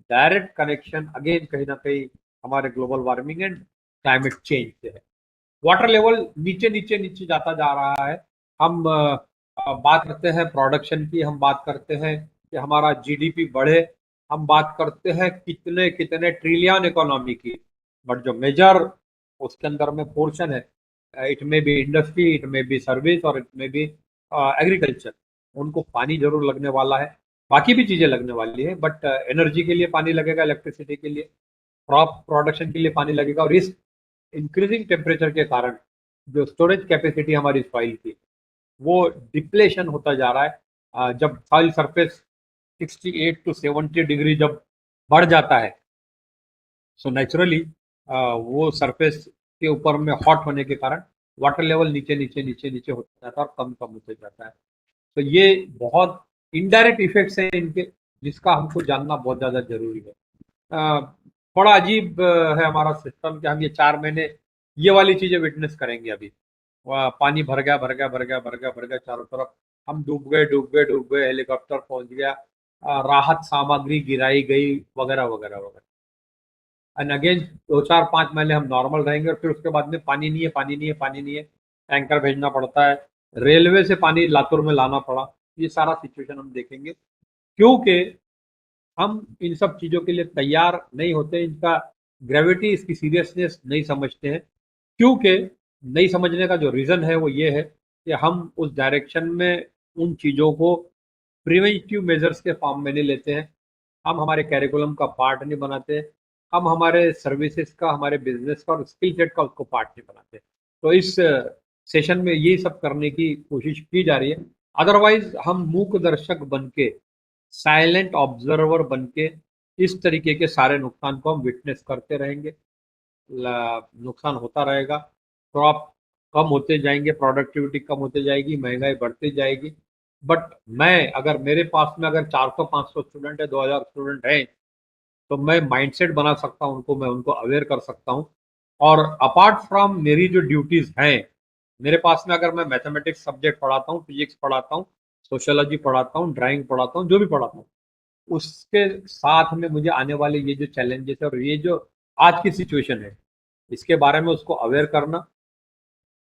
Direct connection again कहीं ना कहीं हमारे global warming and climate change से है। वाटर लेवल नीचे नीचे नीचे जाता जा रहा है। हम बात करते हैं प्रोडक्शन की, हम बात करते हैं कि हमारा जीडीपी बढ़े, हम बात करते हैं कितने कितने ट्रिलियन इकोनॉमी की, बट जो मेजर उसके अंदर में पोर्शन है, इट में बी इंडस्ट्री, इट में बी सर्विस और इट में बी एग्रीकल्चर, उनको पानी जरूर लगने वाला है। बाकी भी चीजें लगने वाली है, बट एनर्जी के लिए पानी लगेगा, इलेक्ट्रिसिटी के लिए, क्रॉप प्रोडक्शन के लिए पानी लगेगा। और इस इंक्रीजिंग टेम्परेचर के कारण जो स्टोरेज कैपेसिटी हमारी सॉइल की, वो डिप्लेशन होता जा रहा है। जब सॉइल सरफेस 68 to 70 डिग्री जब बढ़ जाता है, सो नेचुरली वो सरफेस के ऊपर में हॉट होने के कारण वाटर लेवल नीचे नीचे नीचे नीचे होता जाता है और कम कम होते जाता है। तो ये बहुत इनडायरेक्ट इफेक्ट्स हैं इनके, जिसका हमको जानना बहुत ज़्यादा जरूरी है। अ, थोड़ा अजीब है हमारा सिस्टम कि हम ये 4 महीने ये वाली चीज़ें विटनेस करेंगे अभी। पानी भर गया भर गया भर गया भर गया भर गया चारों तरफ, हम डूब गए डूब गए डूब गए, हेलीकॉप्टर पहुंच गया, राहत सामग्री गिराई गई, वगैरह वगैरह वगैरह। एंड अगेन 2 4 5 महीने हम नॉर्मल रहेंगे और फिर उसके बाद में पानी नहीं है, पानी नहीं है, पानी नहीं है, टैंकर भेजना पड़ता है, रेलवे से पानी लातूर में लाना पड़ा। ये सारा सिचुएशन हम देखेंगे, क्योंकि हम इन सब चीज़ों के लिए तैयार नहीं होते, इनका ग्रेविटी, इसकी सीरियसनेस नहीं समझते हैं। क्योंकि नहीं समझने का जो रीज़न है वो ये है कि हम उस डायरेक्शन में उन चीज़ों को प्रिवेंटिव मेजर्स के फॉर्म में नहीं लेते हैं, हम हमारे कैरिकुलम का पार्ट नहीं बनाते, हम हमारे सर्विसेज का, हमारे बिजनेस का और स्किल सेट का उसको पार्ट नहीं बनाते। तो इस सेशन में यही सब करने की कोशिश की जा रही है। अदरवाइज हम मूक दर्शक बन के, साइलेंट ऑब्जर्वर बन के इस तरीके के सारे नुकसान को हम विटनेस करते रहेंगे। नुकसान होता रहेगा, क्रॉप कम होते जाएंगे, प्रोडक्टिविटी कम होते जाएगी, महंगाई बढ़ती जाएगी। बट मैं, अगर मेरे पास में अगर 400 500 स्टूडेंट है, 2000 स्टूडेंट हैं, तो मैं माइंडसेट बना सकता हूँ उनको, मैं उनको अवेयर कर सकता हूँ। और अपार्ट फ्रॉम मेरी जो ड्यूटीज हैं, मेरे पास में अगर मैं मैथमेटिक्स सब्जेक्ट पढ़ाता हूँ, फिजिक्स पढ़ाता हूँ, सोशियोलॉजी पढ़ाता हूँ, ड्राइंग पढ़ाता हूँ, जो भी पढ़ाता हूँ, उसके साथ में मुझे आने वाले ये जो चैलेंजेस है और ये जो आज की सिचुएशन है, इसके बारे में उसको अवेयर करना,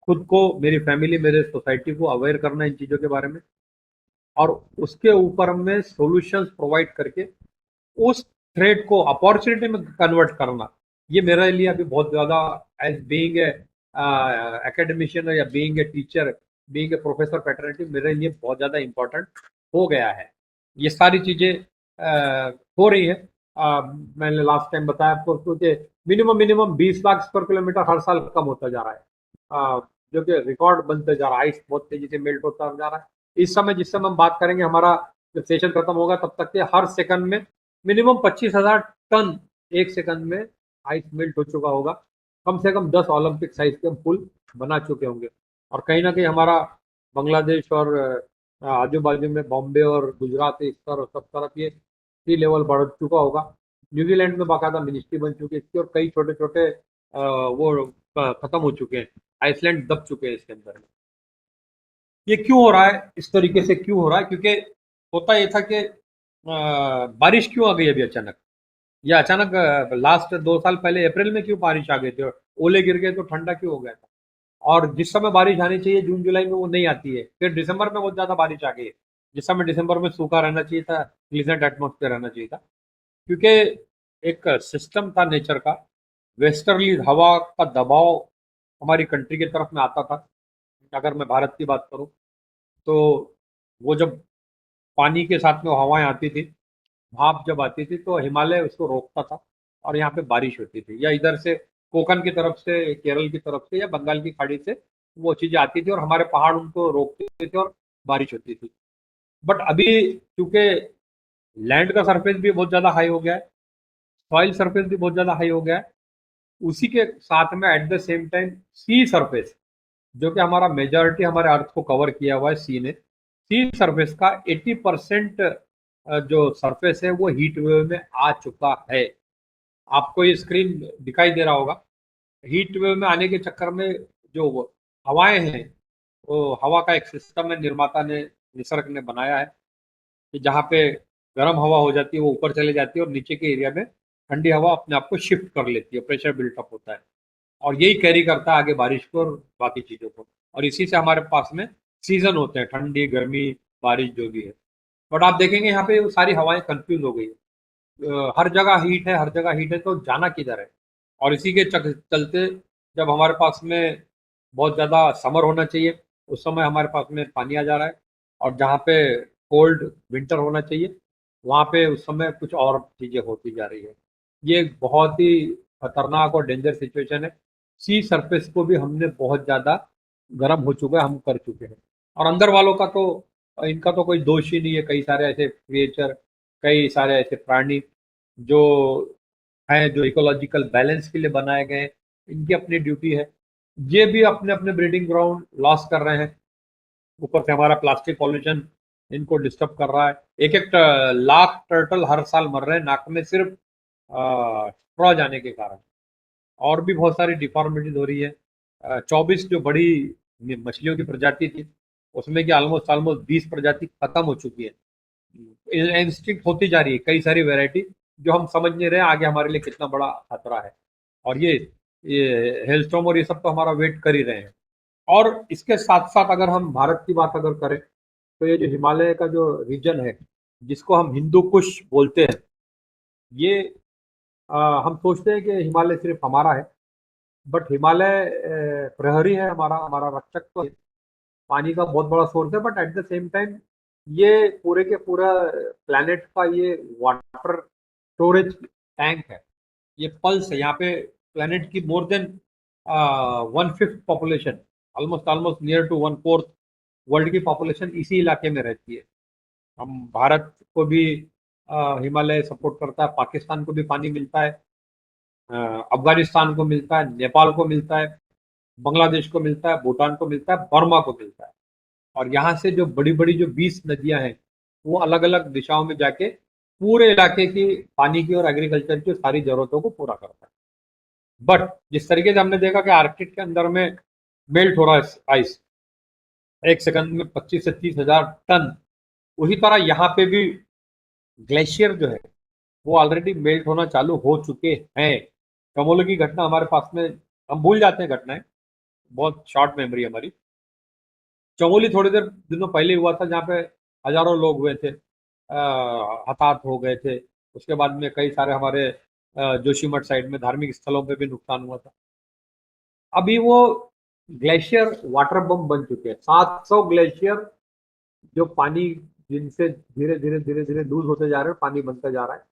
खुद को, मेरी फैमिली, मेरे सोसाइटी को अवेयर करना इन चीज़ों के बारे में, और उसके ऊपर में सॉल्यूशंस प्रोवाइड करके उस थ्रेड को अपॉर्चुनिटी में कन्वर्ट करना, ये मेरे लिए अभी बहुत ज़्यादा, एज बीइंग ए एकेडमिशियन या being a teacher, being a professor fraternity, मेरे लिए बहुत ज़्यादा इम्पोर्टेंट हो गया है। ये सारी चीज़ें हो रही है। मैंने लास्ट टाइम बताया आपको, क्योंकि minimum minimum 20 lakh square kilometre हर साल कम होता जा रहा है, जो कि रिकॉर्ड बनते जा रहा है। आइस बहुत तेजी से मेल्ट होता जा रहा है। इस समय, जिस समय हम बात करेंगे, हमारा जब सेशन खत्म होगा तब तक के हर सेकंड में मिनिमम 25,000 टन एक सेकंड में आइस मेल्ट हो चुका होगा। कम से कम 10 ओलंपिक साइज के हम पुल बना चुके होंगे। और कहीं ना कहीं हमारा बांग्लादेश और आजू बाजू में बॉम्बे और गुजरात, इस तरफ सब तरफ ये सी लेवल बढ़ चुका होगा। न्यूजीलैंड में बाकायदा मिनिस्ट्री बन चुकी है इसकी, और कई छोटे छोटे वो खत्म हो चुके हैं, आइसलैंड दब चुके हैं इसके अंदर। ये क्यों हो रहा है, इस तरीके से क्यों हो रहा है? क्योंकि होता ये था कि बारिश क्यों आ गई अभी अचानक, या अचानक लास्ट 2 साल पहले अप्रैल में क्यों बारिश आ गई थी, और ओले गिर गए तो ठंडा क्यों हो गया था? और जिस समय बारिश आनी चाहिए जून जुलाई में, वो नहीं आती है। फिर दिसंबर में बहुत ज्यादा बारिश आ गई है, जिस समय दिसंबर में सूखा रहना चाहिए था, प्लीजेंट एटमोस्फेयर रहना चाहिए था। क्योंकि एक सिस्टम था नेचर का, वेस्टर्ली हवा का दबाव हमारी कंट्री की तरफ में आता था। अगर मैं भारत की बात करूं, तो वो जब पानी के साथ में हवाएं आती थी, भाप जब आती थी, तो हिमालय उसको रोकता था और यहाँ पे बारिश होती थी, या इधर से कोकन की तरफ से, केरल की तरफ से, या बंगाल की खाड़ी से वो चीजें आती थी और हमारे पहाड़ उनको रोकते थे और बारिश होती थी। बट अभी चूंकि लैंड का सरफेस भी बहुत ज्यादा हाई हो गया है, सॉइल सरफेस भी बहुत ज्यादा हाई हो गया है, उसी के साथ में at the same time sea surface, जो कि हमारा मेजॉरिटी हमारे अर्थ को कवर किया हुआ है सी ने, सी सरफेस का 80% जो सरफेस है वो हीट वेव में आ चुका है। आपको ये स्क्रीन दिखाई दे रहा होगा। हीट वेव में आने के चक्कर में जो हवाएं हैं, वो हवा का एक सिस्टम है, निर्माता ने, निसर्ग ने बनाया है कि जहाँ पे गर्म हवा हो जाती है वो ऊपर चले जाती है और नीचे के एरिया में ठंडी हवा अपने आप को शिफ्ट कर लेती है, प्रेशर बिल्टअप होता है और यही कैरी करता है आगे बारिश को और बाकी चीज़ों को। और इसी से हमारे पास में सीजन होते हैं, ठंडी, गर्मी, बारिश जो भी है। बट आप देखेंगे यहाँ पे वो सारी हवाएं कंफ्यूज हो गई है। हर जगह हीट है, हर जगह हीट है, तो जाना किधर है? और इसी के चलते जब हमारे पास में बहुत ज़्यादा समर होना चाहिए उस समय हमारे पास में पानी आ जा रहा है, और जहाँ पे कोल्ड विंटर होना चाहिए वहाँ पे उस समय कुछ और चीज़ें होती जा रही है। ये एक बहुत ही खतरनाक और डेंजर सिचुएशन है। सी सरफेस को भी हमने बहुत ज़्यादा गर्म हो चुका है, हम कर चुके हैं। और अंदर वालों का तो, इनका तो कोई दोष ही नहीं है। कई सारे ऐसे क्रिएचर, कई सारे ऐसे प्राणी जो हैं, जो इकोलॉजिकल बैलेंस के लिए बनाए गए हैं, इनकी अपनी ड्यूटी है। ये भी अपने अपने ब्रीडिंग ग्राउंड लॉस कर रहे हैं। ऊपर से हमारा प्लास्टिक पॉल्यूशन इनको डिस्टर्ब कर रहा है। एक एक लाख टर्टल हर साल मर रहे हैं नाक में सिर्फ स्ट्रॉ जाने के कारण। और भी बहुत सारी डिफॉर्मिटीज हो रही है। 24 जो बड़ी मछलियों की प्रजाति थी उसमें कि ऑलमोस्ट ऑलमोस्ट 20 प्रजाति खत्म हो चुकी है, इंस्टिंक्ट होती जा रही है। कई सारी वैरायटी जो हम समझ नहीं रहे आगे हमारे लिए कितना बड़ा खतरा है। और ये हेलस्टॉर्म और ये सब तो हमारा वेट कर ही रहे हैं। और इसके साथ साथ अगर हम भारत की बात अगर करें तो ये जो हिमालय का जो रीजन है जिसको हम हिंदू कुश बोलते हैं, ये हम सोचते हैं कि हिमालय सिर्फ हमारा है, बट हिमालय प्रहरी है, हमारा हमारा रक्षक तो है। पानी का बहुत बड़ा सोर्स है, but at the same time ये पूरे के पूरा प्लैनेट का ये वाटर स्टोरेज टैंक है। ये पल्स है यहाँ पे। प्लैनेट की more than 1/5 population, almost almost near to 1/4 world की पॉपुलेशन इसी इलाके में रहती है। हम भारत को भी हिमालय सपोर्ट करता है, पाकिस्तान को भी पानी मिलता है, अफगानिस्तान को मिलता है, नेपाल को मिलता है, बांग्लादेश को मिलता है, भूटान को मिलता है, बर्मा को मिलता है। और यहाँ से जो बड़ी बड़ी जो 20 नदियां हैं वो अलग अलग दिशाओं में जाके पूरे इलाके की पानी की और एग्रीकल्चर की सारी जरूरतों को पूरा करता है। बट जिस तरीके से हमने देखा कि आर्कटिक के अंदर में मेल्ट हो रहा है आइस, एक सेकंड में 25 से 30 हजार टन, उसी तरह यहाँ पे भी ग्लेशियर जो है वो ऑलरेडी मेल्ट होना चालू हो चुके हैं। चमोली की घटना हमारे पास में, हम भूल जाते हैं घटनाएं, बहुत शॉर्ट मेमोरी हमारी। चमोली थोड़ी देर दिनों पहले हुआ था जहाँ पे हजारों लोग हुए थे, हताहत हो गए थे। उसके बाद में कई सारे हमारे जोशीमठ साइड में धार्मिक स्थलों पे भी नुकसान हुआ था। अभी वो ग्लेशियर वाटर बम बन चुके हैं। 700 ग्लेशियर जो पानी, जिनसे धीरे धीरे धीरे धीरे लूज होते जा रहे हैं, पानी बनता जा रहा है।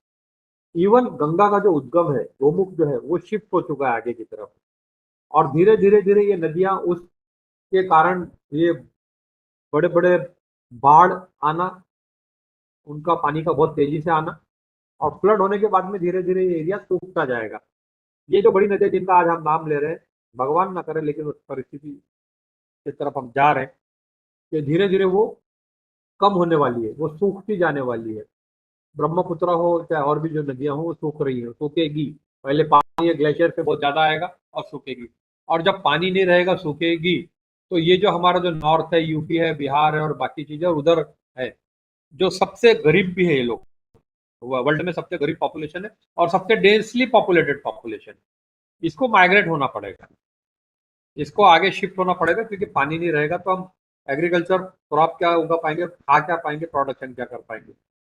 इवन गंगा का जो उद्गम है, गोमुख जो है, वो शिफ्ट हो चुका है आगे की तरफ। और धीरे धीरे धीरे ये नदियां उसके कारण ये बड़े बड़े बाढ़ आना, उनका पानी का बहुत तेजी से आना, और फ्लड होने के बाद में धीरे धीरे ये एरिया सूखता जाएगा। ये जो बड़ी नदियां जिनका आज हम नाम ले रहे हैं, भगवान ना करे लेकिन उस परिस्थिति की तरफ हम जा रहे हैं कि धीरे धीरे वो कम होने वाली है, वो सूखती जाने वाली है। ब्रह्मपुत्र हो चाहे और भी जो नदियां हो वो सूख रही है, सूखेगी। पहले पानी ग्लेशियर से बहुत ज्यादा आएगा और सूखेगी। और जब पानी नहीं रहेगा, सूखेगी, तो ये जो हमारा जो नॉर्थ है, यूपी है, बिहार है और बाकी चीजें उधर है, जो सबसे गरीब भी है ये लोग, वर्ल्ड में सबसे गरीब पॉपुलेशन है और सबसे डेंसली पॉपुलेटेड पॉपुलेशन, इसको माइग्रेट होना पड़ेगा, इसको आगे शिफ्ट होना पड़ेगा, क्योंकि पानी नहीं रहेगा तो हम एग्रीकल्चर क्रॉप क्या उगा पाएंगे, खा क्या पाएंगे, प्रोडक्शन क्या कर पाएंगे।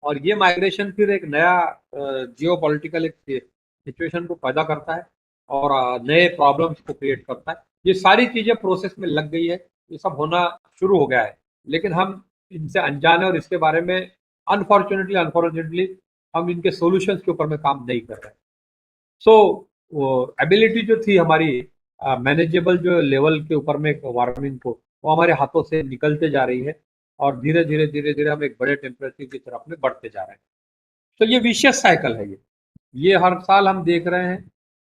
और ये माइग्रेशन फिर एक नया जियो पॉलिटिकल एक सिचुएशन को पैदा करता है और नए प्रॉब्लम्स को क्रिएट करता है। ये सारी चीजें प्रोसेस में लग गई है, ये सब होना शुरू हो गया है, लेकिन हम इनसे अनजान है और इसके बारे में अनफॉर्चुनेटली अनफॉर्चुनेटली हम इनके सॉल्यूशंस के ऊपर में काम नहीं कर रहे हैं। सो वो एबिलिटी जो थी हमारी मैनेजेबल जो लेवल के ऊपर में वार्मिंग को, वो हमारे हाथों से निकलते जा रही है और धीरे धीरे धीरे धीरे हम एक बड़े टेम्परेचर की तरफ में बढ़ते जा रहे हैं। तो ये विशियस साइकिल है। ये हर साल हम देख रहे हैं,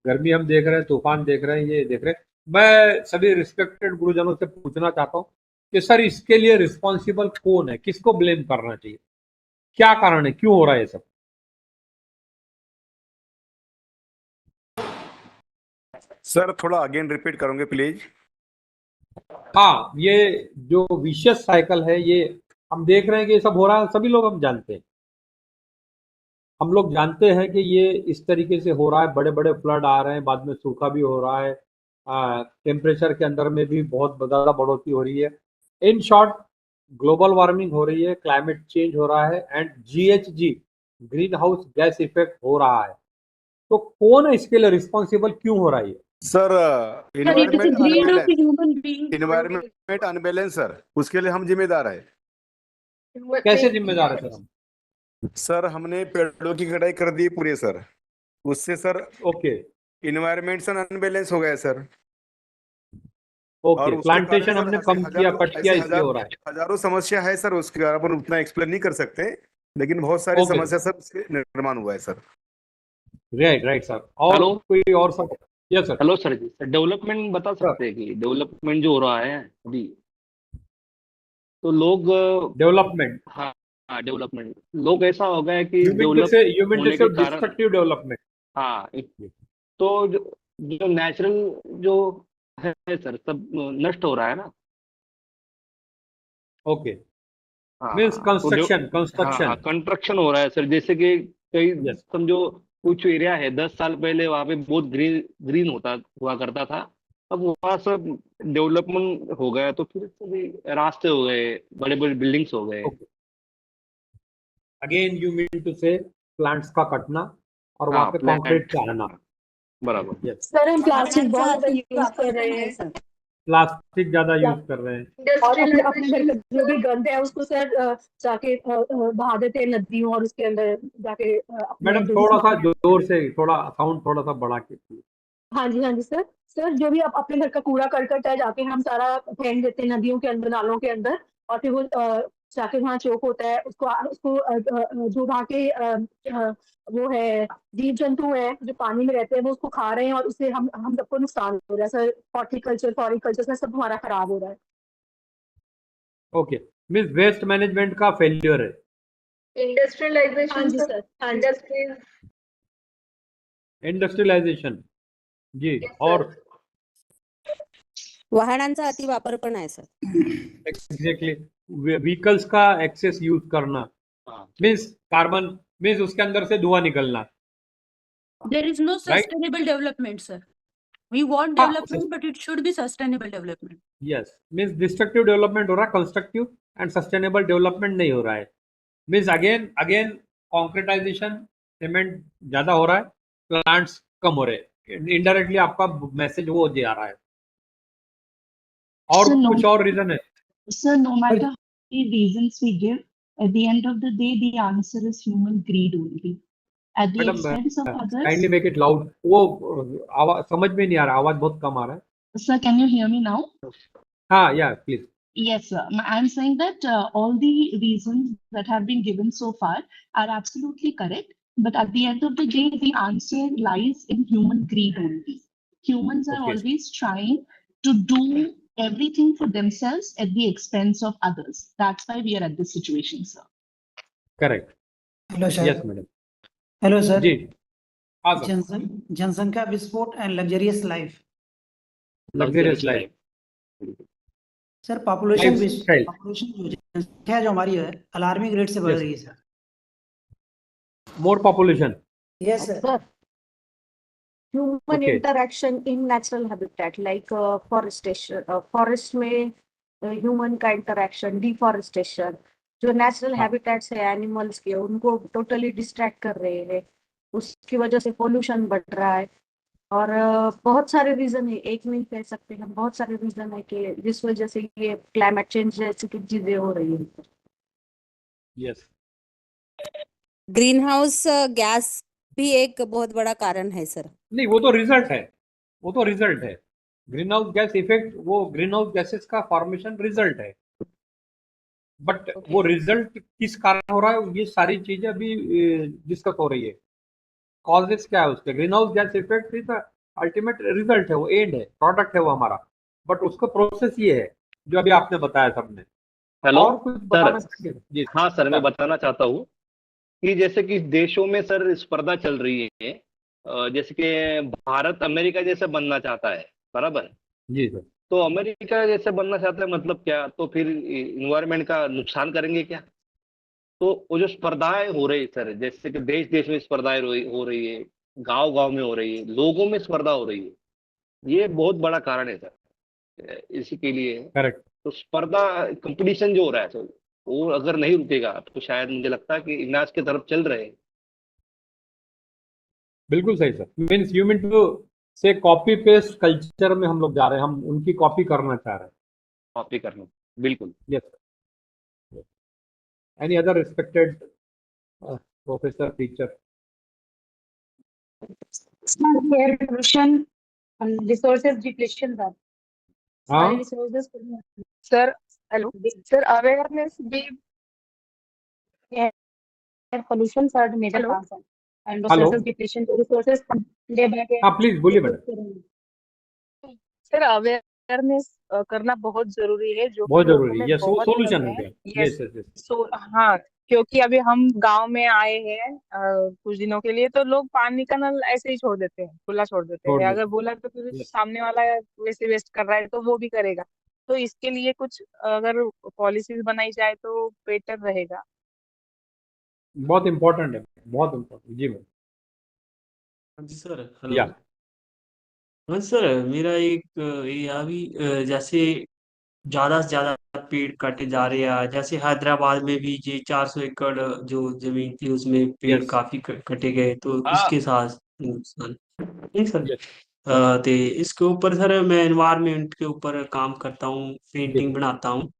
गर्मी हम देख रहे हैं, तूफान देख रहे हैं, ये देख रहे हैं। मैं सभी रिस्पेक्टेड गुरुजनों से पूछना चाहता हूँ कि सर इसके लिए रिस्पॉन्सिबल कौन है, किसको ब्लेम करना चाहिए, क्या कारण है, क्यों हो रहा है ये सब? सर थोड़ा अगेन रिपीट करोगे प्लीज। हाँ, ये जो विशियस साइकिल है, ये हम देख रहे हैं कि ये सब हो रहा है, सभी लोग हम जानते हैं। हम लोग जानते हैं कि ये इस तरीके से हो रहा है, बड़े बड़े फ्लड आ रहे हैं, बाद में सूखा भी हो रहा है, टेम्परेचर के अंदर में भी बहुत ज़्यादा बढ़ोतरी हो रही है। इन शॉर्ट, ग्लोबल वार्मिंग हो रही है, क्लाइमेट चेंज हो रहा है and GHG, green house gas effect हो रहा है। तो कौन है इसके लिए रिस्पॉन्सिबल, क्यों हो रहा है ये? Sir sir it is environment greed of unbalance, human being. Environment unbalance sir, उसके लिए हम जिम्मेदार है। कैसे जिम्मेदार है सर हम? सर हमने पेड़ों की कटाई कर दी पूरे सर, उससे sir okay environment sir unbalance हो गया सर। और ओके, उसके कारण प्लांटेशन सर हमने ऐसे कम किया, हजारों कट किया, ऐसे इसलिए हो रहा है। हजारों समस्या है सर, उसके अपन उतना एक्सप्लेन नहीं कर सकते, लेकिन बहुत सारी ओके, समस्या सर उसके निर्माण हुआ है सर। Right right sir. और हेलो कोई और sir? Yes sir. Hello sir ji, sir development बता सर, सकते हैं कि डेवलपमेंट जो हो रहा है अभी, तो लोग डेवलपमेंट, हाँ हाँ डेवलपमेंट, लोग ऐसा हो गया है कि डेवलप यू मीन टू होने से के कारण डिस्ट्रक्टिव डेवलपमेंट? हाँ तो जो नेचुरल जो है सर सब नष्ट हो रहा है ना। ओके, हाँ मीन्स हाँ तो कंस्ट्रक्शन, हाँ कंस्ट्रक्शन। कंस्ट्रक्शन हो रहा है सर, जैसे कि कई यस। समझो कुछ एरिया है 10 साल पहले वहां पे बहुत ग्रीन ग्रीन होता हुआ करता था, अब वहाँ सब डेवलपमेंट हो गया तो फिर सभी रास्ते हो गए, बड़े बड़े बिल्डिंग्स हो गए। Okay, again you mean to say plants का कटना और वहां हाँ पे कंक्रीट प्लांट, का आना। बराबर। यस, सर हम प्लास्टिक बहुत वहां ज्यादा यूज कर रहे हैं सर। प्लास्टिक ज्यादा यूज कर रहे हैं। और अपने घर का जो भी गंद है उसको सर जाके बहा देते हैं नदियों और उसके अंदर जाके अपने मैडम जो भी थोड़ा सा सामान। जोर से, थोड़ा साउंड थोड़ा सा बढ़ा के। हाँ जी सर। सर जो भी आप अपने घर का कूड़ा करकट है जाके हम सारा फेंक देते हैं नदियों के अंदर, नालों के अंदर, और फिर वो जाके वहाँ चौक होता है, उसको उसको जो वहाँ के वो है जीव जंतु है जो पानी में रहते हैं वो उसको खा रहे हैं और उससे हम सबको नुकसान हो रहा है सर। हॉर्टिकल्चर फ्लोरिकल्चर सब हमारा खराब हो रहा है। ओके, मीन्स वेस्ट मैनेजमेंट का फेल्यूर है। हाँ इंडस्ट्रियलाइजेशन जी सर। हाँ जी इंडस्ट्रीज। इंडस्ट्रियलायझेशन, जी। और वाहनांचा अतिवापर पण आहे सर। एग्जैक्टली, व्हीकल्स का एक्सेस यूज करना, हाँ मीन्स कार्बन, मीन्स उसके अंदर से धुआं निकलना, There is no right? sustainable development, sir. We want हाँ, development, but it should be sustainable development. Yes, means destructive development हो रहा है, कंस्ट्रक्टिव एंड सस्टेनेबल डेवलपमेंट नहीं हो रहा है। मीन्स अगेन अगेन कॉन्क्रीटाइजेशन, सीमेंट ज्यादा हो रहा है, प्लांट्स कम हो रहे हैं। इनडायरेक्टली आपका मैसेज वो दे आ रहा है। और So कुछ और रीजन है? no matter how many reasons we give, at the end of the day, the answer is human greed only. At the madam expense of others. Kindly make it loud, वो आवाज समझ में नहीं आ रहा, आवाज बहुत कम आ रहा है। Sir, can you hear me now? हाँ, या please. Yes, sir. I'm saying that all the reasons that have been given so far are absolutely correct. But at the end of the day, the answer lies in human greed only. Humans are Okay. always trying to do everything for themselves at the expense of others. That's why we are at this situation, sir. Correct, hello sir. Yes madam. Hello sir. जी, हाँ sir. जनसंख्या विस्फोट and luxurious life. Luxurious life, sir population Lifestyle. Population जो जनसंख्या जो हमारी है alarming rate से बढ़ Yes. रही है sir. More population. Yes sir. Sir, human Okay. interaction in natural habitat like forestation, forest में human का interaction, deforestation, जो natural हाँ. habitats है animals के उनको totally distract कर रहे हैं, उसकी वजह से pollution बढ़ रहा है। और बहुत सारे रीजन है, एक नहीं कह सकते हम, बहुत सारे रीजन है कि जिस वजह से ये क्लाइमेट चेंज जैसी की चीजें हो रही है। यस, ग्रीन हाउस गैस भी एक बहुत बड़ा कारण है सर। नहीं वो तो रिजल्ट है, वो तो रिजल्ट है। ग्रीन हाउस गैस इफेक्ट, वो ग्रीन हाउस गैसेस का फॉर्मेशन रिजल्ट है, बट वो रिजल्ट किस कारण हो रहा है, ये सारी चीजें अभी डिस्कस हो रही है। कॉजेस क्या है उसके, green house gas effect is ultimate result है, वो एंड है, प्रोडक्ट है वो हमारा, बट उसका प्रोसेस ये है जो अभी आपने बताया सबने। हेलो और कुछ बताना सर। चाहेंगे? जी हाँ सर, मैं सर। बताना चाहता हूँ कि जैसे कि देशों में सर स्पर्धा चल रही है, जैसे कि भारत अमेरिका जैसे बनना चाहता है, बराबर। जी सर। तो अमेरिका जैसे बनना चाहता है मतलब क्या, तो फिर इन्वायरमेंट का नुकसान करेंगे क्या? तो वो जो स्पर्धाएं हो रही है सर, जैसे कि देश देश में स्पर्धाएं हो रही है, गांव गांव में हो रही है, लोगों में स्पर्धा हो रही है, ये बहुत बड़ा कारण है सर इसी के लिए। करेक्ट, तो स्पर्धा कंपटीशन जो हो रहा है सर, वो अगर नहीं रुकेगा तो शायद मुझे लगता है कि विनाश की तरफ चल रहे हैं। बिल्कुल सही sir. Means you mean to say copy paste culture में हम लोग जा रहे हैं, हम उनकी कॉपी करना चाह रहे हैं। कॉपी करना, बिल्कुल। Yes sir. Any other respected professor, teacher? Air pollution and resources depletion that हाँ, सारे resources sir hello sir, awareness भी air pollution are the major Hello? cause and Hello? resources depletion resources day by day हाँ please बोलिए madam. Sir awareness करना बहुत जरूरी है, जो कि बहुत लोगों जरूरी में है, यस, वो बहुत सोल्यूशन कम हो है। गया। यस यस यस यस, सो हाँ, क्योंकि अभी हम गांव में आए हैं कुछ दिनों के लिए, तो लोग पानी का नल ऐसे ही छोड़ देते हैं, खुला छोड़ देते छोड़ हैं। दो। अगर बोला तो फिर यस, सामने वाला वैसे वेस्ट कर रहा है तो वो भी करेगा। तो इसके लिए कुछ अगर पॉलिसीज बनाई जाए तो बेटर रहेगा। बहुत इम्पोर्टेंट है, बहुत इम्पोर्टेंट। जी मैम। हाँ जी सर, या हेलो। हाँ सर, मेरा एक ये अभी जैसे ज्यादा से ज्यादा पेड़ काटे जा रहे हैं, जैसे हैदराबाद में भी ये 400 एकड़ जो जमीन थी उसमें पेड़ यस काफी कटे गए, तो इसके साथ नुकसान नहीं सर। यस, तो इसके ऊपर सर मैं एनवायरनमेंट के ऊपर काम करता हूँ, पेंटिंग बनाता हूँ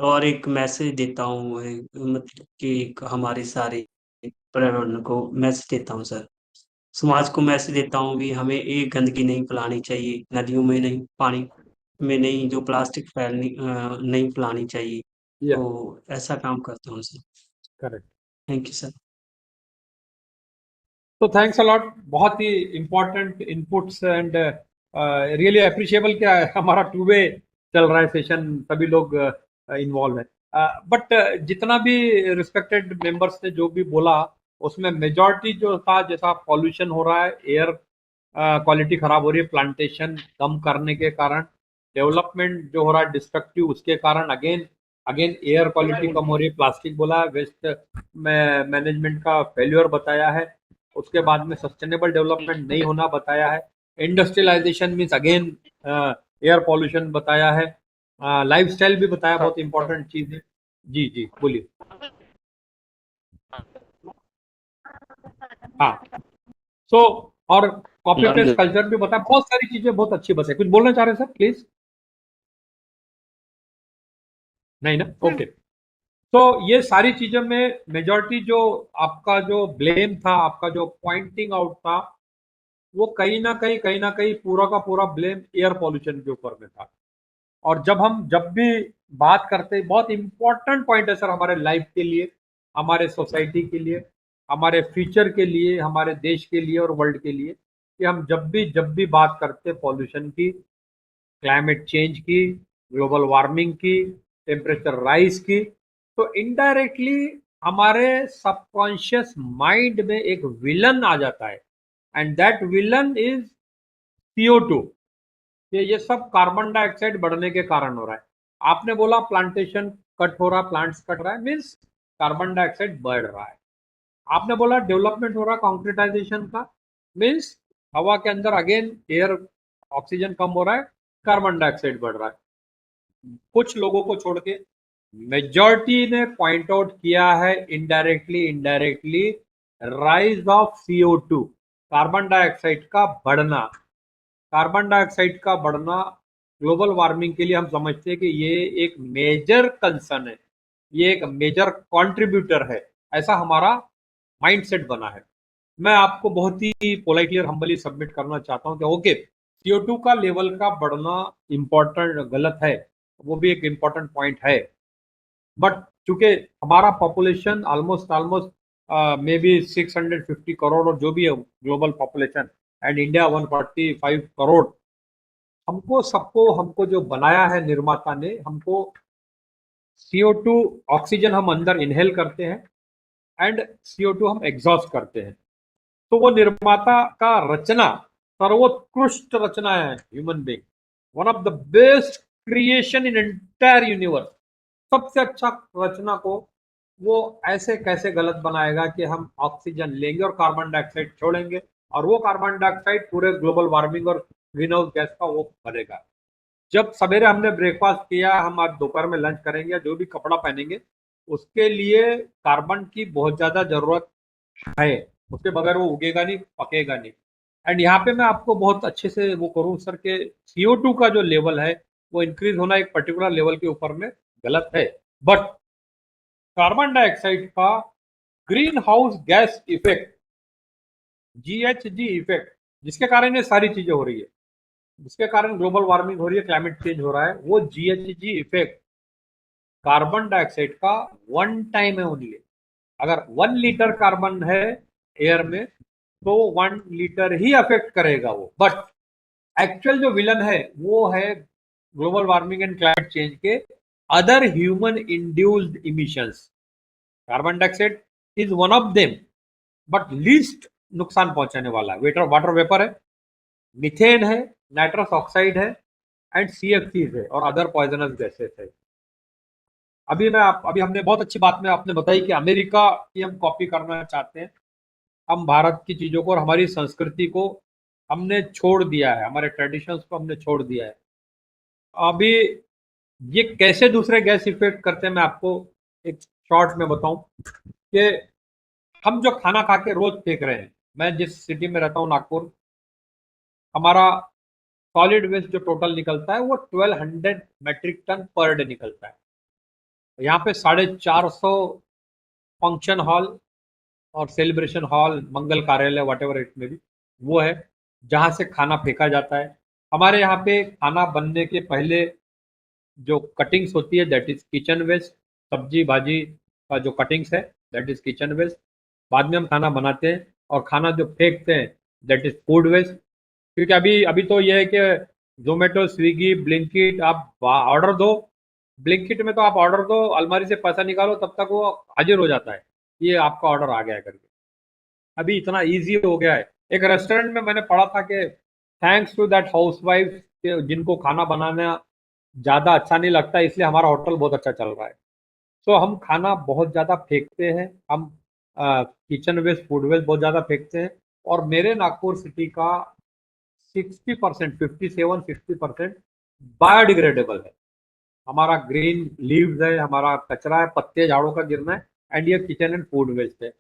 और एक मैसेज देता हूँ, मतलब कि हमारे सारे पर्यावरण को मैसेज देता हूँ सर। समाज को मैसेज देता हूँ कि हमें एक गंदगी नहीं फैलानी चाहिए, नदियों में नहीं, पानी में नहीं, जो प्लास्टिक नहीं फैलानी चाहिए। या तो ऐसा काम करता हूँ sir. Correct. Thank you sir. तो थैंक्स अलॉट, बहुत ही important inputs and really appreciable. क्या है, हमारा 2 वे चल रहा है सेशन, सभी लोग इन्वॉल्व है। बट जितना भी रिस्पेक्टेड मेंबर्स ने जो भी बोला, उसमें मेजॉरिटी जो था, जैसा पॉल्यूशन हो रहा है, एयर क्वालिटी खराब हो रही है, प्लांटेशन कम करने के कारण, डेवलपमेंट जो हो रहा है डिस्ट्रक्टिव, उसके कारण अगेन अगेन एयर क्वालिटी कम हो रही है, प्लास्टिक बोला है, वेस्ट मैनेजमेंट का फेल्यूर बताया है, उसके बाद में सस्टेनेबल डेवलपमेंट नहीं होना बताया है, industrialisation means again air pollution बताया है, लाइफस्टाइल भी बताया, बहुत इंपॉर्टेंट चीज है। जी जी बोलिए। हाँ, सो और कॉपी पेस्ट कल्चर भी बताया, बहुत सारी चीजें बहुत अच्छी बताई। कुछ बोलना चाह रहे हैं सर प्लीज? नहीं ना, ओके। तो ये सारी चीजों में मेजॉरिटी जो आपका जो ब्लेम था, आपका जो पॉइंटिंग आउट था, वो कहीं ना कहीं पूरा का पूरा ब्लेम एयर पॉल्यूशन के ऊपर में था। और जब भी बात करते, बहुत इंपॉर्टेंट पॉइंट है सर हमारे लाइफ के लिए, हमारे सोसाइटी के लिए, हमारे फ्यूचर के लिए, हमारे देश के लिए और वर्ल्ड के लिए, कि हम जब भी बात करते पॉल्यूशन की, क्लाइमेट चेंज की, ग्लोबल वार्मिंग की, टेम्परेचर राइज की, तो इनडायरेक्टली हमारे सबकॉन्शियस माइंड में एक विलन आ जाता है, and that villain is CO2। ये सब कार्बन डाइऑक्साइड बढ़ने के कारण हो रहा है। आपने बोला प्लांटेशन कट हो रहा, प्लांट्स कट रहा है, मीन्स कार्बन डाइऑक्साइड बढ़ रहा है। आपने बोला डेवलपमेंट हो रहा कॉन्क्रीटाइजेशन का, मीन्स हवा के अंदर अगेन एयर ऑक्सीजन कम हो रहा है, कार्बन डाइऑक्साइड बढ़ रहा है। कुछ लोगों को छोड़ के मेजॉरिटी ने पॉइंट आउट किया है indirectly rise of CO2, carbon dioxide का बढ़ना। कार्बन डाइऑक्साइड का बढ़ना ग्लोबल वार्मिंग के लिए हम समझते हैं कि ये एक मेजर कंसर्न है, ये एक मेजर कंट्रीब्यूटर है, ऐसा हमारा माइंडसेट बना है। मैं आपको बहुत ही पोलाइटली और हम्बली सबमिट करना चाहता हूं कि ओके, CO2 का लेवल का बढ़ना इम्पोर्टेंट गलत है, वो भी एक इम्पोर्टेंट पॉइंट है, बट चूंकि हमारा population almost may be 650 crore और जो भी है global population, and India 145 crore, हमको जो बनाया है निर्माता ने, हमको CO2 ऑक्सीजन हम अंदर इनहेल करते हैं एंड CO2 हम एग्जॉस्ट करते हैं। तो वो निर्माता का रचना सर्वोत्कृष्ट रचना है human being, one of the best creation in entire universe. सबसे अच्छा रचना को वो ऐसे कैसे गलत बनाएगा कि हम ऑक्सीजन लेंगे और कार्बन डाइऑक्साइड छोड़ेंगे, और वो कार्बन डाइऑक्साइड पूरे ग्लोबल वार्मिंग और ग्रीन हाउस गैस का वो बनेगा। जब सवेरे हमने ब्रेकफास्ट किया, हम आज दोपहर में लंच करेंगे, जो भी कपड़ा पहनेंगे, उसके लिए कार्बन की बहुत ज्यादा जरूरत है। उसके बगैर वो उगेगा नहीं, पकेगा नहीं। एंड यहाँ पे मैं आपको बहुत अच्छे से वो करूँ सर के CO2 का जो लेवल है वो इंक्रीज होना एक पर्टिकुलर लेवल के ऊपर में गलत है, बट कार्बन डाइऑक्साइड का green house gas effect, GHG effect, जिसके कारण ये सारी चीजें हो रही है, जिसके कारण ग्लोबल वार्मिंग हो रही है, क्लाइमेट चेंज हो रहा है, वो GHG इफेक्ट कार्बन डाइऑक्साइड का 1 टाइम है ओनली। अगर 1 लीटर कार्बन है एयर में तो 1 लीटर ही अफेक्ट करेगा वो, बट एक्चुअल जो विलन है वो है global warming and climate change के other human induced emissions. Carbon dioxide is one of them, but least नुकसान पहुंचाने वाला है। वाटर वेपर है, मीथेन है, नाइट्रस ऑक्साइड है, एंड CFCs है और अदर पॉइजनस गैसेस है। अभी हमने बहुत अच्छी बात में आपने बताई कि अमेरिका की हम कॉपी करना चाहते हैं, हम भारत की चीजों को और हमारी संस्कृति को हमने छोड़ दिया है, हमारे ट्रेडिशंस को हमने छोड़ दिया है। अभी ये कैसे दूसरे गैस इफेक्ट करते हैं मैं आपको एक शॉर्ट में बताऊं कि हम जो खाना खा के रोज फेंक रहे हैं, मैं जिस सिटी में रहता हूं नागपुर, हमारा सॉलिड वेस्ट जो टोटल निकलता है वो 1200 मेट्रिक टन पर डे निकलता है। यहाँ पे 450 फंक्शन हॉल और सेलिब्रेशन हॉल, मंगल कार्यालय, वट एवर इट में भी, वो है जहाँ से खाना फेंका जाता है। हमारे यहाँ पे खाना बनने के पहले जो कटिंग्स होती है दैट इज किचन वेस्ट, सब्जी भाजी का जो कटिंग्स है दैट इज किचन वेस्ट। बाद में हम खाना बनाते हैं और खाना जो फेंकते हैं दैट इज फूड वेस्ट। क्योंकि अभी तो यह है कि जोमेटो, स्विगी, ब्लिंकिट, आप ऑर्डर दो, ब्लिंकिट में तो आप ऑर्डर दो, अलमारी से पैसा निकालो, तब तक वो हाजिर हो जाता है, ये आपका ऑर्डर आ गया है करके। अभी इतना इजी हो गया है। एक रेस्टोरेंट में मैंने पढ़ा था कि थैंक्स टू दैट हाउसवाइफ जिनको खाना बनाना ज़्यादा अच्छा नहीं लगता, इसलिए हमारा होटल बहुत अच्छा चल रहा है। तो हम खाना बहुत ज़्यादा फेंकते हैं, हम किचन वेस्ट, फूड वेस्ट बहुत ज़्यादा फेंकते हैं। और मेरे नागपुर सिटी का 60%, 57-60% बायोडिग्रेडेबल है। हमारा ग्रीन लीव्स है, हमारा कचरा है, पत्ते झाड़ों का गिरना है, एंड ये किचन एंड फूड वेस्ट है,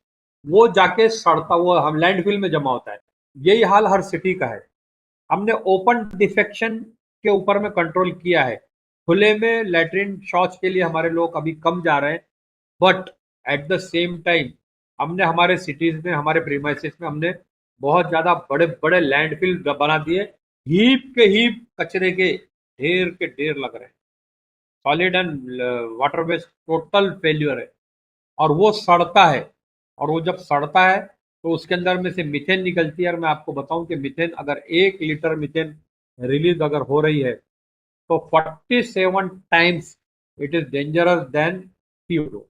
वो जाके सड़ता हुआ हम लैंडफिल में जमा होता है। यही हाल हर सिटी का है। हमने ओपन डिफेक्शन के ऊपर में कंट्रोल किया है, खुले में लैट्रिन शौच के लिए हमारे लोग अभी कम जा रहे हैं, but at the same time हमने हमारे सिटीज में, हमारे प्रीमाइसेस में हमने बहुत ज़्यादा बड़े बड़े लैंडफिल बना दिए, हीप के हीप कचरे के ढेर लग रहे हैं। Solid and water waste total failure है, और वो सड़ता है, और वो जब सड़ता है तो उसके अंदर में से मीथेन निकलती है। और मैं आपको बताऊं कि मीथेन, अगर 1 लीटर मीथेन रिलीज अगर हो रही है तो 47 times it is dangerous than CO2।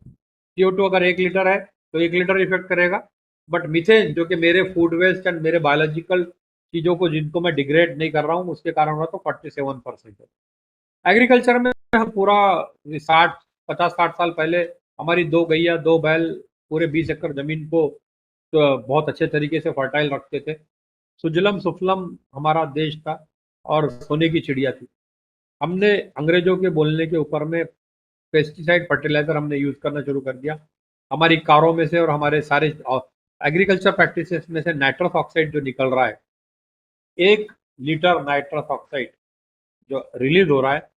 CO2 अगर 1 लीटर है तो 1 लीटर इफेक्ट करेगा, बट मीथेन जो कि मेरे फूड वेस्ट एंड मेरे बायोलॉजिकल चीज़ों को जिनको मैं डिग्रेड नहीं कर रहा हूँ उसके कारण हो, तो 47% है। एग्रीकल्चर में हम पूरा 50-60 साल पहले हमारी 2 गैया 2 बैल पूरे 20 एकड़ जमीन को तो बहुत अच्छे तरीके से फर्टाइल रखते थे। सुजलम सुफलम हमारा देश था और सोने की चिड़िया थी। हमने अंग्रेजों के बोलने के ऊपर में पेस्टिसाइड फर्टिलाइजर हमने यूज करना शुरू कर दिया। हमारी कारों में से और हमारे सारे एग्रीकल्चर प्रैक्टिसेस में से नाइट्रस ऑक्साइड जो निकल रहा है, 1 लीटर नाइट्रस ऑक्साइड जो रिलीज हो रहा है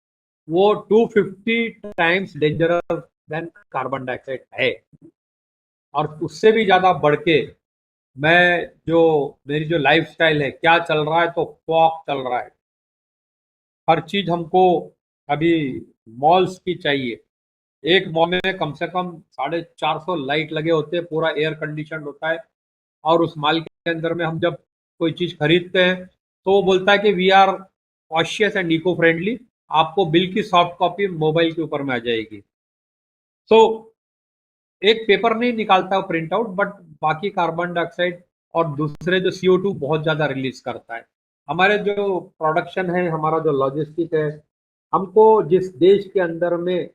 वो 250 times dangerous than carbon dioxide है। और उससे भी ज्यादा बढ़ के मेरी जो लाइफस्टाइल है, क्या चल रहा है, तो फॉग चल रहा है। हर चीज हमको अभी मॉल्स की चाहिए। एक मॉल में कम से कम 450 लाइट लगे होते हैं, पूरा एयर कंडीशन होता है, और उस मॉल के अंदर में हम जब कोई चीज खरीदते हैं तो वो बोलता है कि we are cautious and eco friendly, आपको बिल की सॉफ्ट कॉपी मोबाइल के ऊपर में आ जाएगी। तो एक पेपर नहीं निकालता है प्रिंट आउट, बट बाकी कार्बन डाइऑक्साइड और दूसरे जो CO2 बहुत ज्यादा रिलीज करता है। हमारे जो प्रोडक्शन है, हमारा जो लॉजिस्टिक है, हमको जिस देश के अंदर में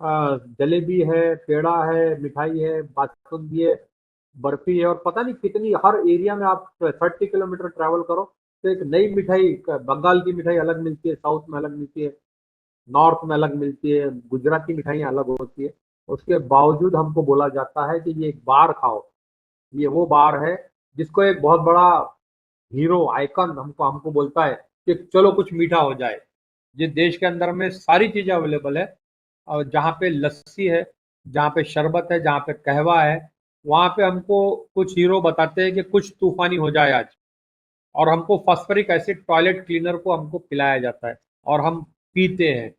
जलेबी है, पेड़ा है, मिठाई है, बासुंदी है, बर्फी है, और पता नहीं कितनी, हर एरिया में आप 30 किलोमीटर ट्रैवल करो तो एक नई मिठाई, बंगाल की मिठाई अलग मिलती है, साउथ में अलग मिलती है, नॉर्थ में अलग मिलती है, गुजराती मिठाइयाँ अलग होती है। उसके बावजूद हमको बोला जाता है कि ये एक बार खाओ, ये वो बार है जिसको एक बहुत बड़ा हीरो आइकन हमको हमको बोलता है कि चलो कुछ मीठा हो जाए। जिस देश के अंदर में सारी चीजें अवेलेबल है, और जहाँ पे लस्सी है, जहाँ पे शरबत है, जहाँ पे कहवा है, वहाँ पे हमको कुछ हीरो बताते हैं कि कुछ तूफानी हो जाए आज, और हमको फास्फोरिक एसिड टॉयलेट क्लीनर को हमको पिलाया जाता है और हम पीते हैं।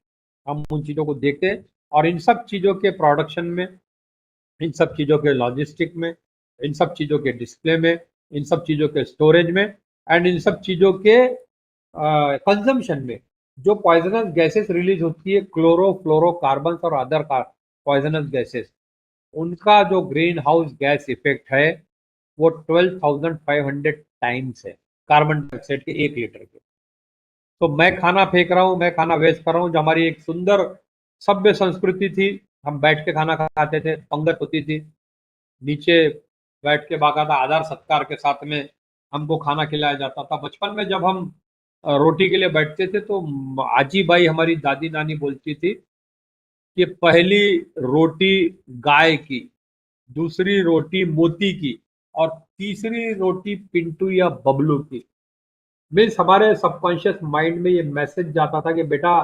हम उन चीज़ों को देखते हैं, और इन सब चीज़ों के प्रोडक्शन में, इन सब चीज़ों के लॉजिस्टिक में, इन सब चीज़ों के डिस्प्ले में, इन सब चीज़ों के स्टोरेज में, एंड इन सब चीज़ों के कंजम्पशन में जो पॉइजनस गैसेस रिलीज होती है, क्लोरोफ्लोरोकार्बन्स और अदर पॉइजनस गैसेस, उनका जो ग्रीन हाउस गैस इफेक्ट है वो 12,500 टाइम्स है कार्बन डाइऑक्साइड के 1 लीटर के। तो मैं खाना फेंक रहा हूँ, मैं खाना वेस्ट कर रहा हूँ। जो हमारी एक सुंदर सभ्य संस्कृति थी, हम बैठ के खाना खाते थे, पंगत होती थी, नीचे बैठ के बाकायदा आदर सत्कार के साथ में हमको खाना खिलाया जाता था। बचपन में जब हम रोटी के लिए बैठते थे तो आजी बाई हमारी दादी नानी बोलती थी कि पहली रोटी गाय की, दूसरी रोटी मोती की, और तीसरी रोटी पिंटू या बबलू की। मीन्स हमारे सबकॉन्शियस माइंड में ये मैसेज जाता था कि बेटा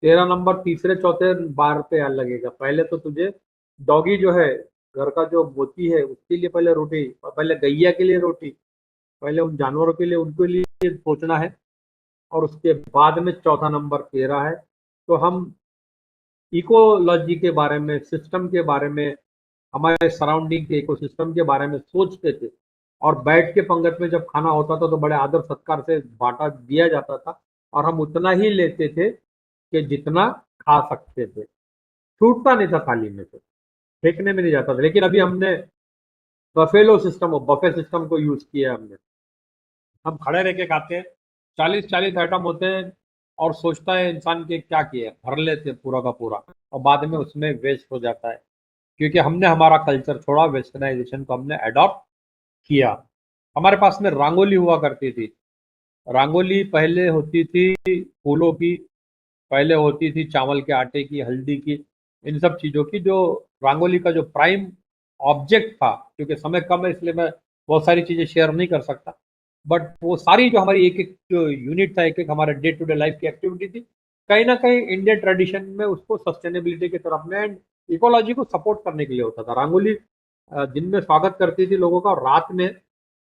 तेरा नंबर तीसरे चौथे बार पे लगेगा, पहले तो तुझे डॉगी जो है, घर का जो मोती है, उसके लिए पहले रोटी, और पहले गैया के लिए रोटी, पहले उन जानवरों के लिए, उनके लिए सोचना है, और उसके बाद में चौथा नंबर तेरा है। तो हम इकोलॉजी के बारे में, सिस्टम के बारे में, हमारे सराउंडिंग के इकोसिस्टम के बारे में सोचते थे, और बैठ के पंगत में जब खाना होता था तो बड़े आदर सत्कार से बांटा दिया जाता था, और हम उतना ही लेते थे कि जितना खा सकते थे, छूटता नहीं था थाली में से, फेंकने में नहीं जाता था। लेकिन अभी हमने बफे सिस्टम को यूज किया हमने। हम खड़े रह के खाते हैं, 40-40 आइटम होते हैं, और सोचता है इंसान के क्या किया, भर लेते पूरा का पूरा, और बाद में उसमें वेस्ट हो जाता है, क्योंकि हमने हमारा कल्चर छोड़ा, वेस्टर्नाइजेशन को हमने अडॉप्ट किया। हमारे पास में रंगोली हुआ करती थी। रंगोली पहले होती थी फूलों की, पहले होती थी चावल के आटे की, हल्दी की, इन सब चीज़ों की। जो रंगोली का जो प्राइम ऑब्जेक्ट था, क्योंकि समय कम है इसलिए मैं बहुत सारी चीज़ें शेयर नहीं कर सकता, बट वो सारी जो हमारी एक एक जो यूनिट था, एक एक हमारे डे टू डे लाइफ की एक्टिविटी थी, कहीं ना कहीं इंडियन ट्रेडिशन में उसको सस्टेनेबिलिटी की तरफ में एंड इकोलॉजी को सपोर्ट करने के लिए होता था। रंगोली दिन में स्वागत करती थी लोगों का, और रात में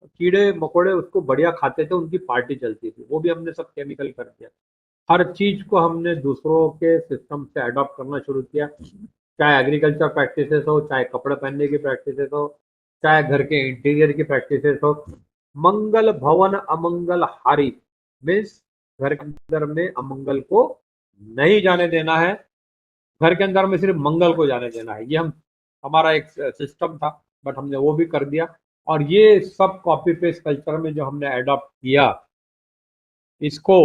कीड़े मकोड़े उसको बढ़िया खाते थे, उनकी पार्टी चलती थी। वो भी हमने सब केमिकल कर दिया। हर चीज को हमने दूसरों के सिस्टम से अडॉप्ट करना शुरू किया, चाहे एग्रीकल्चर प्रैक्टिसेस हो, चाहे कपड़े पहनने की प्रैक्टिसेस हो, चाहे घर के इंटीरियर की प्रैक्टिसेस हो। मंगल भवन अमंगल हारी, मीन्स घर के अंदर में अमंगल को नहीं जाने देना है, घर के अंदर में सिर्फ मंगल को जाने देना है। ये हमारा एक सिस्टम था, बट हमने वो भी कर दिया। और ये सब कॉपी पेस्ट कल्चर में जो हमने अडॉप्ट किया, इसको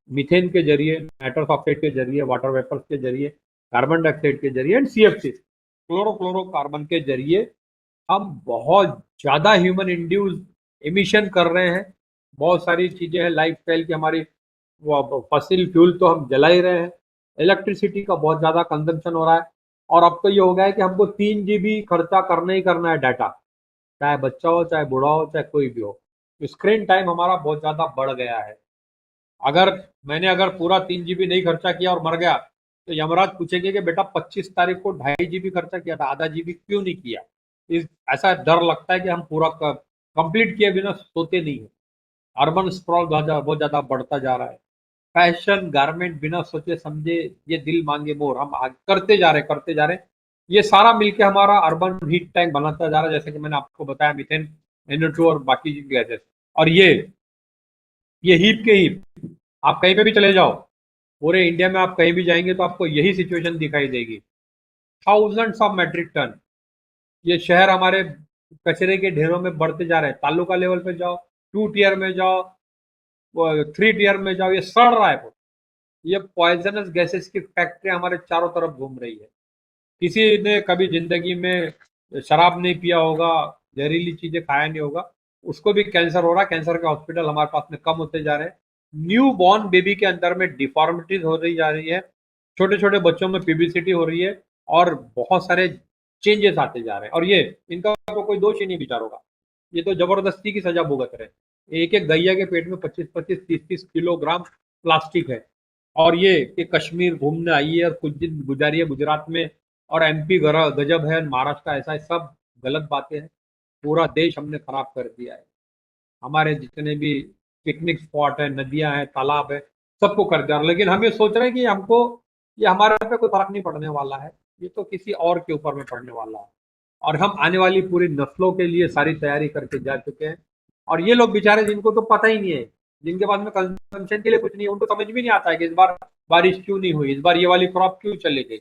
मीथेन के जरिए, नाइट्रस ऑक्साइड के जरिए, वाटर वेपर्स के जरिए, कार्बन डाइऑक्साइड के जरिए, एंड CFC क्लोरोफ्लोरोकार्बन के जरिए हम बहुत ज़्यादा ह्यूमन इंड्यूस एमिशन कर रहे हैं। बहुत सारी चीज़ें हैं लाइफस्टाइल की हमारी, वो फसिल फ्यूल तो हम जला ही रहे हैं, इलेक्ट्रिसिटी का बहुत ज़्यादा कंजम्पशन हो रहा है, और अब तो ये हो गया है कि हमको 3 GB खर्चा करना ही करना है डाटा, चाहे बच्चा हो, चाहे बूढ़ा हो, चाहे कोई भी हो। स्क्रीन टाइम हमारा बहुत ज़्यादा बढ़ गया है। अगर पूरा 3 GB नहीं खर्चा किया और मर गया, तो यमराज पूछेंगे कि बेटा 25 तारीख को 2.5 GB खर्चा किया था, आधा GB क्यों नहीं किया। ऐसा डर लगता है कि हम पूरा कंप्लीट किए बिना सोते नहीं है। अर्बन स्प्रॉल बहुत ज़्यादा बढ़ता जा रहा है। फैशन गारमेंट बिना सोचे समझे, ये दिल मांगे मोर, हम करते जा रहे हैं। ये सारा मिलके हमारा अर्बन हीट टैंक बनाता जा रहा है, जैसे कि मैंने आपको बताया, मीथेन, NO2 और बाकी गैसेस। और ये हीप के हीप, आप कहीं पे भी चले जाओ, पूरे इंडिया में आप कहीं भी जाएंगे तो आपको यही सिचुएशन दिखाई देगी। थाउजेंड्स ऑफ मेट्रिक टन ये शहर हमारे कचरे के ढेरों में बढ़ते जा रहे हैं। तालुका लेवल पे जाओ, 2 टियर में जाओ, 3 टियर में जाओ, ये सड़ रहा है। ये पॉइजनस गैसेस की फैक्ट्री हमारे चारों तरफ घूम रही है। किसी ने कभी जिंदगी में शराब नहीं पिया होगा, जहरीली चीजें खाया नहीं होगा, उसको भी कैंसर हो रहा है। कैंसर के हॉस्पिटल हमारे पास में कम होते जा रहे हैं। न्यू बॉर्न बेबी के अंदर में डिफॉर्मिटीज हो रही जा रही है, छोटे छोटे बच्चों में पीबीसीटी हो रही है, और बहुत सारे चेंजेस आते जा रहे हैं। और ये इनका तो कोई दोष ही नहीं बेचारों का, ये तो जबरदस्ती की सजा भुगत रहे। एक एक गैया के पेट में 25-25, 30-30 किलोग्राम प्लास्टिक है, और ये कश्मीर घूमने आई है और कुछ दिन गुजारी है गुजरात में, और एमपी गजब है, महाराष्ट्र ऐसा है। सब गलत बातें हैं। पूरा देश हमने खराब कर दिया है। हमारे जितने भी पिकनिक स्पॉट है, नदियां हैं, तालाब है, सबको कर दिया। लेकिन हम ये सोच रहे हैं कि हमको, ये हमारे पे कोई फर्क नहीं पड़ने वाला है, ये तो किसी और के ऊपर में पड़ने वाला है। और हम आने वाली पूरी नस्लों के लिए सारी तैयारी करके जा चुके हैं। और ये लोग बेचारे, जिनको तो पता ही नहीं है, जिनके पास में कंजम्पशन के लिए कुछ नहीं है, उनको समझ भी नहीं आता है कि इस बार बारिश क्यों नहीं हुई, इस बार ये वाली क्रॉप क्यों चली गई।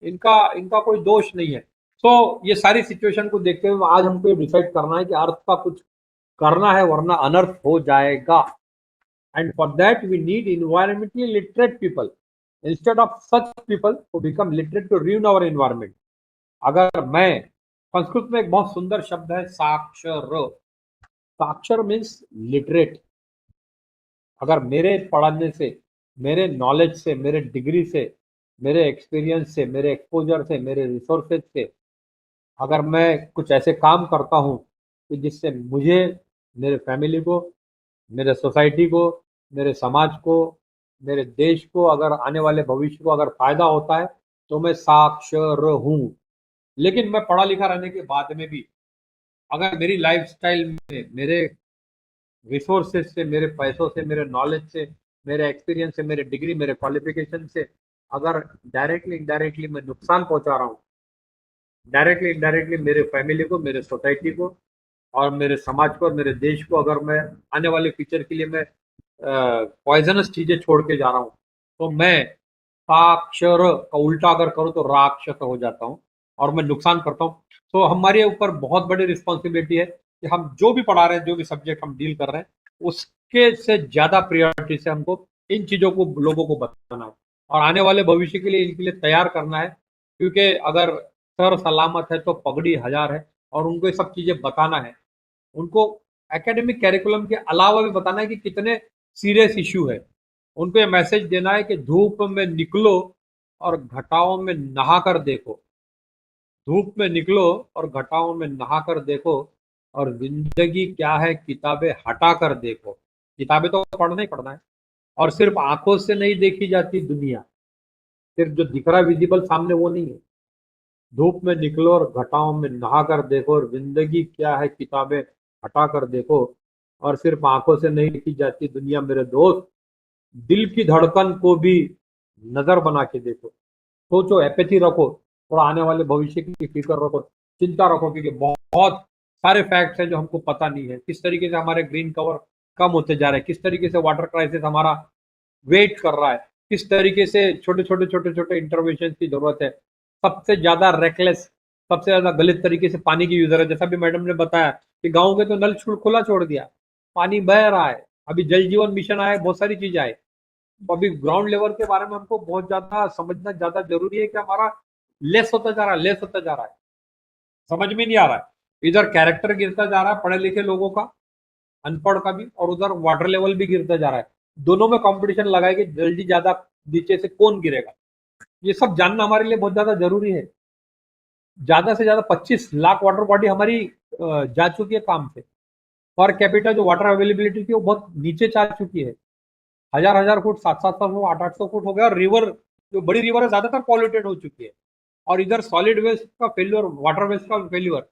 इनका इनका कोई दोष नहीं है। सो ये सारी सिचुएशन को देखते हुए आज हमको ये डिसाइड करना है कि अर्थ का कुछ करना है, वरना अनर्थ हो जाएगा। And for that we need environmentally literate people instead of such people who become literate to ruin our environment. अगर मैं, संस्कृत में एक बहुत सुंदर शब्द है साक्षर। साक्षर मीन्स लिटरेट। अगर मेरे पढ़ने से, मेरे नॉलेज से, मेरे डिग्री से, मेरे एक्सपीरियंस से, मेरे एक्सपोजर से, मेरे रिसोर्सेज से अगर मैं कुछ ऐसे काम करता हूँ कि जिससे मुझे, मेरे फैमिली को, मेरे सोसाइटी को, मेरे समाज को, मेरे देश को, अगर आने वाले भविष्य को अगर फायदा होता है, तो मैं साक्षर हूँ। लेकिन मैं पढ़ा लिखा रहने के बाद में भी अगर मेरी लाइफस्टाइल में, मेरे रिसोर्सेज से, मेरे पैसों से, मेरे नॉलेज से, मेरे एक्सपीरियंस से, मेरे डिग्री, मेरे क्वालिफिकेशन से अगर डायरेक्टली इनडायरेक्टली मैं नुकसान पहुंचा रहा हूँ, डायरेक्टली इनडायरेक्टली मेरे फैमिली को, मेरे सोसाइटी को और मेरे समाज को और मेरे देश को, अगर मैं आने वाले फ्यूचर के लिए मैं पॉइजनस चीजें छोड़ के जा रहा हूँ, तो मैं साक्षर का उल्टा अगर करूँ तो राक्षस हो जाता हूँ और मैं नुकसान करता हूँ। तो हमारे ऊपर बहुत बड़ी रिस्पॉन्सिबिलिटी है कि हम जो भी पढ़ा रहे हैं, जो भी सब्जेक्ट हम डील कर रहे हैं, उसके से ज्यादा प्रायोरिटी से हमको इन चीजों को लोगों को बताना है और आने वाले भविष्य के लिए इनके लिए तैयार करना है। क्योंकि अगर सर सलामत है तो पगड़ी हजार है, और उनको ये सब चीजें बताना है। उनको एकेडमिक कैरिकुलम के अलावा भी बताना है कि कितने सीरियस इश्यू है। उनको ये मैसेज देना है कि धूप में निकलो और घटाओं में नहाकर देखो, धूप में निकलो और घटाओं में नहाकर देखो, और जिंदगी क्या है किताबें हटा कर देखो। किताबें तो पढ़ना ही पढ़ना है, और सिर्फ आंखों से नहीं देखी जाती दुनिया, सिर्फ जो दिख रहा विजिबल सामने वो नहीं है। धूप में निकलो और घटाओं में नहा कर देखो, और जिंदगी क्या है किताबें हटा कर देखो, और सिर्फ आंखों से नहीं देखी जाती दुनिया मेरे दोस्त, दिल की धड़कन को भी नजर बना के देखो। सोचो, एपैथी रखो, थोड़ा आने वाले भविष्य की फिक्र रखो, चिंता रखो, क्योंकि बहुत सारे फैक्ट्स हैं जो हमको पता नहीं है। किस तरीके से हमारे ग्रीन कवर कम होते जा रहे हैं, किस तरीके से वाटर क्राइसिस हमारा वेट कर रहा है, किस तरीके से छोटे छोटे इंटरवेंशन की जरूरत है। सबसे ज्यादा रेकलेस, सबसे ज्यादा गलत तरीके से पानी की यूजर है। जैसा भी मैडम ने बताया कि गाँव के तो नल खुला छोड़ दिया, पानी बह रहा है। अभी जल जीवन मिशन आया, बहुत सारी चीजें आए। अभी ग्राउंड लेवल के बारे में हमको बहुत ज्यादा समझना ज्यादा जरूरी है कि हमारा लेस होता जा रहा है, लेस होता जा रहा है, समझ में नहीं आ रहा है। इधर कैरेक्टर गिरता जा रहा है पढ़े लिखे लोगों का, अनपढ़ का भी, और उधर वाटर लेवल भी गिरता जा रहा है। दोनों में कंपटीशन लगाए कि जल्दी ज्यादा नीचे से कौन गिरेगा। ये सब जानना हमारे लिए बहुत ज्यादा जरूरी है। ज्यादा से ज्यादा 25 लाख वाटर बॉडी हमारी जा चुकी है काम से। पर कैपिटा जो वाटर अवेलेबिलिटी थी वो बहुत नीचे जा चुकी है। 1000 फुट, 700 फुट, 800 फुट हो गया। और रिवर, जो बड़ी रिवर है, ज्यादातर पॉल्यूटेड हो चुकी है। और इधर सॉलिड वेस्ट का फेल्यूर, वाटर वेस्ट का फेल्यूर,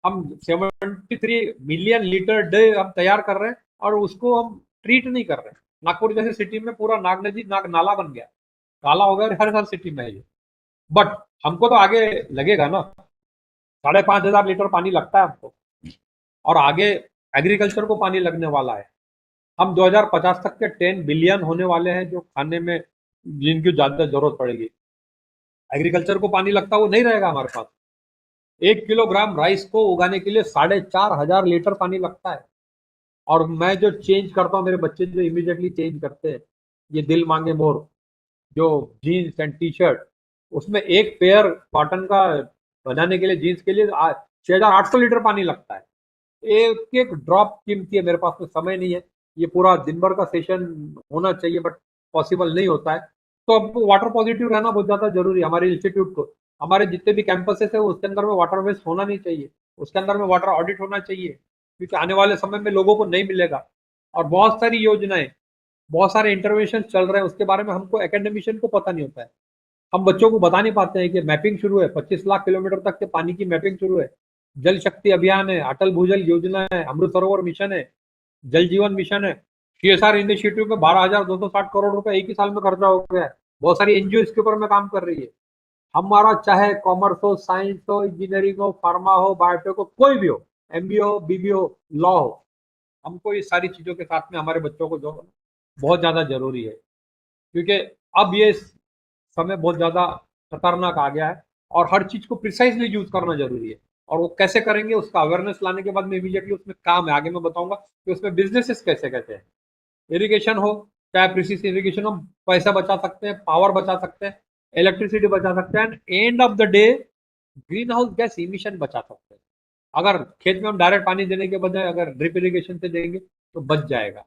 हम 73 मिलियन लीटर डे हम तैयार कर रहे हैं और उसको हम ट्रीट नहीं कर रहे हैं। नागपुर जैसे सिटी में पूरा नाग नदी, नाग नाला बन गया, काला हो गया हर सिटी में है ये। बट हमको तो आगे लगेगा ना, 5,500 लीटर पानी लगता है हमको, और आगे एग्रीकल्चर को पानी लगने वाला है। हम 2050 तक के 10 बिलियन होने वाले हैं जो खाने में, जिनकी ज्यादा जरूरत पड़ेगी। एग्रीकल्चर को पानी लगता वो नहीं रहेगा हमारे पास। 1 किलोग्राम राइस को उगाने के लिए 4,500 लीटर पानी लगता है। और मैं जो चेंज करता हूँ, मेरे बच्चे जो इमीडिएटली चेंज करते हैं, ये दिल मांगे मोर जो जीन्स एंड टी शर्ट, उसमें एक पेयर कॉटन का बनाने के लिए, जीन्स के लिए 6,800 लीटर पानी लगता है। एक एक ड्रॉप कीमती है। मेरे पास में समय नहीं है, ये पूरा दिन भर का सेशन होना चाहिए बट पॉसिबल नहीं होता है। तो अब वाटर पॉजिटिव रहना बहुत ज़्यादा जरूरी है हमारे इंस्टीट्यूट को। हमारे जितने भी कैंपसेस है उसके अंदर में वाटर वेस्ट होना नहीं चाहिए, उसके अंदर में वाटर ऑडिट होना चाहिए, क्योंकि आने वाले समय में लोगों को नहीं मिलेगा। और बहुत सारी योजनाएं, बहुत सारे इंटरवेंशन चल रहे हैं, उसके बारे में हमको एकेडमिशियन को पता नहीं होता है। हम बच्चों को बता नहीं पाते हैं कि मैपिंग शुरू है, 25 लाख किलोमीटर तक के पानी की मैपिंग शुरू है, जल शक्ति अभियान है, अटल भूजल योजना है, अमृत सरोवर मिशन है, जल जीवन मिशन है, CSR इनिशिएटिव में 12,260 करोड़ रुपए एक ही साल में खर्चा हो गया है। बहुत सारी एनजीओ इसके ऊपर में काम कर रही है। हमारा चाहे कॉमर्स हो, साइंस हो, इंजीनियरिंग हो, फार्मा हो, बायोटेक हो, कोई भी हो, MBA हो, BBA हो, लॉ हो, हमको ये सारी चीजों के साथ में हमारे बच्चों को जो बहुत ज्यादा जरूरी है, क्योंकि अब ये समय बहुत ज्यादा खतरनाक आ गया है और हर चीज को प्रिसाइजली यूज करना जरूरी है। और वो कैसे करेंगे उसका अवेयरनेस लाने के बाद में इमीडिएटली उसमें काम है, आगे मैं बताऊंगा कि उसमें बिजनेसेस कैसे कैसे हैं। इरिगेशन हो, चाहे प्रिसीजन इरिगेशन हो, पैसा बचा सकते हैं, पावर बचा सकते हैं, इलेक्ट्रिसिटी बचा सकते हैं, end of the day green house gas emission बचा सकते हैं। अगर खेत में हम डायरेक्ट पानी देने के बजाय अगर ड्रिप इरिगेशन से देंगे तो बच जाएगा।